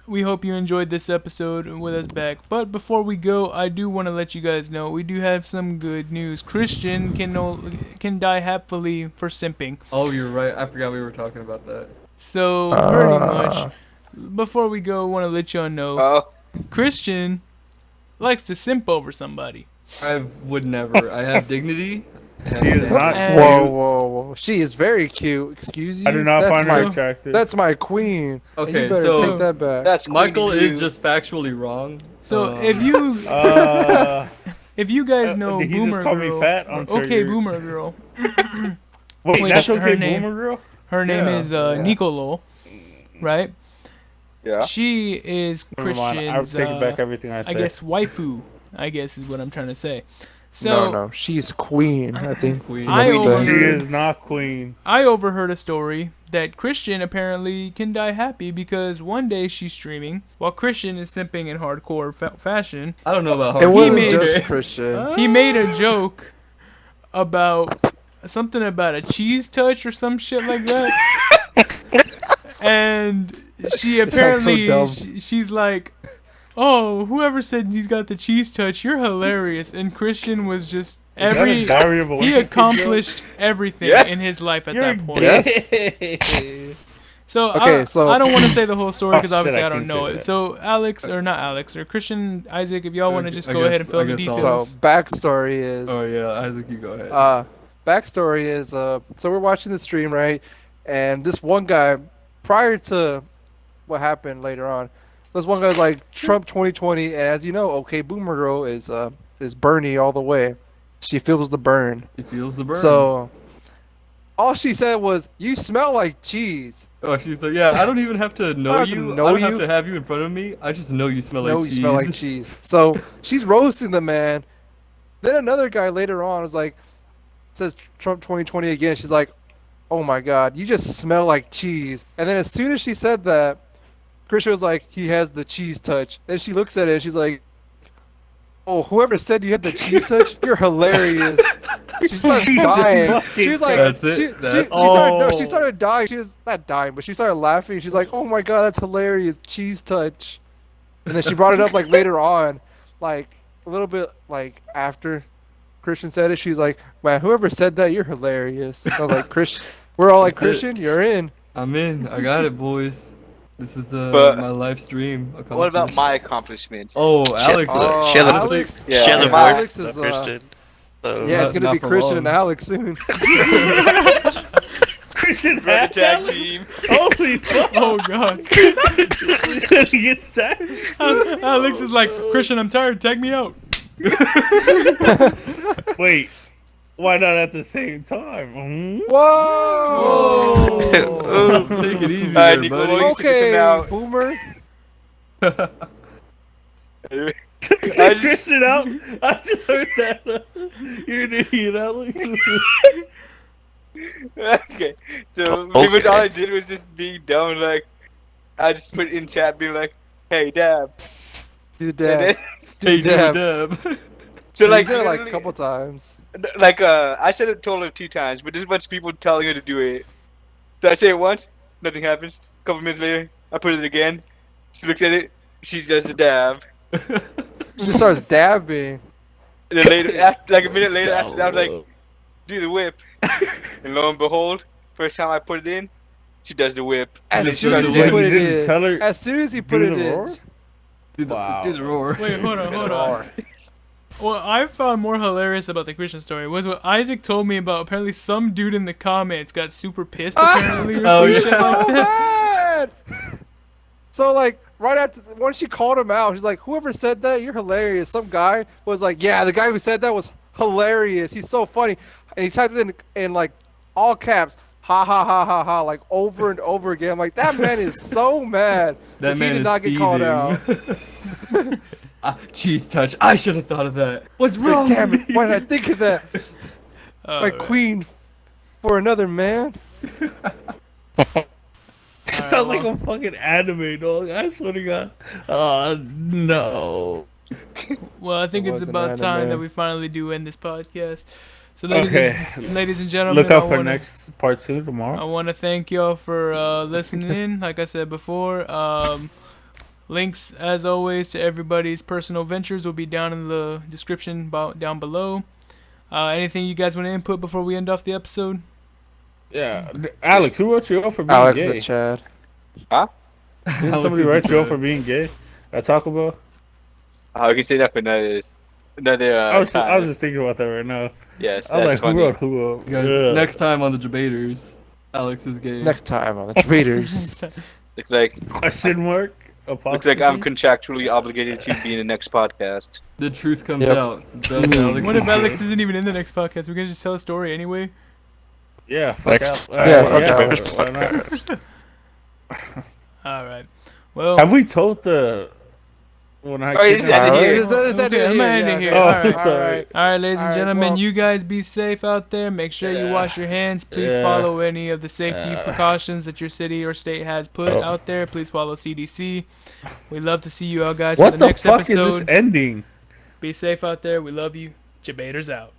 we hope you enjoyed this episode with us back. But before we go, I do want to let you guys know we do have some good news. Christian can die happily for simping. Oh, you're right. I forgot we were talking about that. So pretty much, before we go, want to let y'all know Oh, Christian likes to simp over somebody. I would never. I have dignity. She is not And- cute. whoa! She is very cute. Excuse you. I do not that's find her my, attractive. That's my queen. And Okay, you better so take that back. that's Michael Queen is Bee. just factually wrong. So if you if you guys know did he just Boomer call me Girl, fat? I'm sure okay you're- Boomer Girl, Wait, Wait, that's her okay, name- Boomer Girl? her name Yeah, is yeah. Nicolo, right? Yeah. She is Never mind, I'll Christian's, take back everything I I said. guess waifu, I guess is what I'm trying to say. So No, she's queen. I think. Queen. I Let's say. She overheard, is not queen. I overheard a story that Christian apparently can die happy because one day she's streaming while Christian is simping in hardcore fashion. I don't know about It hard. wasn't made just it. Christian. He made a joke about something about a cheese touch or some shit like that. And she sounds so apparently dumb. she's like, "Oh, whoever said he's got the cheese touch, you're hilarious." And Christian was just Is that a every Diary of a he Wimpy accomplished everything Yeah. in his life at You're that point. gay. So, Okay, so- I don't want to say the whole story Oh, because shit, obviously I I don't can't know say it. that. So Alex, or not Alex, or Christian, Isaac, if y'all want to just I go ahead and guess- fill I the guess I'll- details. So backstory is. Oh yeah, Isaac, you go ahead. Backstory is so we're watching the stream, right? And this one guy, prior to what happened later on, this one guy's like Trump 2020, and as you know, okay, Boomer Girl is Bernie all the way. She feels the burn. He feels the burn. So all she said was, "You smell like cheese." oh, she's like, yeah, I don't even have to know I don't have to you. know I don't you. have to have you in front of me. I just know you smell No, like you cheese. smell like cheese. So she's roasting the man. Then another guy later on was like, says Trump 2020 again. She's like, "Oh my God, you just smell like cheese." And then as soon as she said that, Christian was like, "He has the cheese touch." And she looks at it and she's like, "Oh, whoever said you had the cheese touch, you're hilarious." She started Jesus dying. fucking She was like, That's it? She, That's- started, no, she Oh. started dying. She was not dying, but she started laughing. She's like, "Oh my God, that's hilarious, cheese touch." And then she brought it up like later on, like a little bit like after Christian said it. She's like, "Man, whoever said that, you're hilarious." I was like, "Christian, we're all like, That's it. Christian, you're in." I'm in. I got it, boys. This is But- my live stream. What about accomplished. my accomplishments? Oh, Alex. Oh, she has a- Alex, Yeah, she has a my- boyfriend, Alex is, Christian. So, yeah, it's Not- gonna not be for Christian long. and Alex soon. Christian Brother had tag Alex? team. Holy fuck. Oh God, You tagged? Alex is like, "Christian, I'm tired. Tag me out." Wait, why not at the same time? Hmm? Whoa! Oh, take it easy Alright, there, Nico, buddy. what Okay, out. Boomer. Say Christian out? I just heard that. You're an idiot, Alex. Okay, so pretty much all I did was just be dumb. Like, I just put in chat, being like, "Hey, Dab." Do the And dab. Hey, Do the dab. Deb. So like, like a literally- couple times. Like, I said it total of 2 times, but there's a bunch of people telling her to do it. So I say it once, nothing happens. A couple minutes later, I put it again. She looks at it, she does the dab. She just starts dabbing. And then later, after, like a minute later, after that, I was like, "Do the whip." And lo and behold, first time I put it in, she does the whip. As Just soon do as the he whip. put You it didn't in. tell her As soon as he put do it the in. roar? Do the, Wow. do the roar. Wait, hold on. What I found more hilarious about the Christian story was what Isaac told me about. Apparently, some dude in the comments got super pissed. Apparently, or Oh, some yeah. shit like So that. mad. So like right after once she called him out, she's like, "Whoever said that, you're hilarious." Some guy was like, "Yeah, the guy who said that was hilarious. He's so funny," and he typed in like all caps, "Ha ha ha ha ha," like over and over again. I'm like, that man is so mad That he man did is not get called out. Cheese touch. I should have thought of that. What's It's wrong? like, damn with it, me? why did I think of that? My Alright. queen for another man. Sounds like a fucking anime, dog. I swear to God. Oh, no. Well, I think It it's was an about time that anime. we finally do end this podcast. So, Okay. ladies and gentlemen, Look out for I next part 2 tomorrow. want to thank y'all for listening in. Like I said before, links as always to everybody's personal ventures will be down in the description down below. Anything you guys want to input before we end off the episode? Yeah. Alex, who wrote you up for being Alex gay? and Chad. Didn't somebody write you up for being gay at Taco Bell? I can say that for another I was time. just thinking about that right now. Yes, I was that's like, funny. who wrote who up? You guys, Ugh. next time on the Jebaiters, Alex is gay. Next time on the Jebaiters. Looks like Question mark? looks like I'm Apostrophe? contractually obligated to be in the next podcast. The truth comes Yep. out. Does Alex What if is Alex gay? isn't even in the next podcast? We can just tell a story anyway. Yeah, fuck Next. out. Yeah, fuck why not? All right. Well, Have we told the when I Oh, it's kidnapped- ended here. Okay, I'm ending here. Oh, Alright. sorry. all right, ladies and Alright, gentlemen, well- you guys be safe out there. Make sure you wash your hands. Please Yeah. follow any of the safety Yeah. precautions that your city or state has put Oh. out there. Please follow CDC. We'd love to see you all guys What for the the next fuck episode. is this ending? Be safe out there. We love you. Jebaiters out.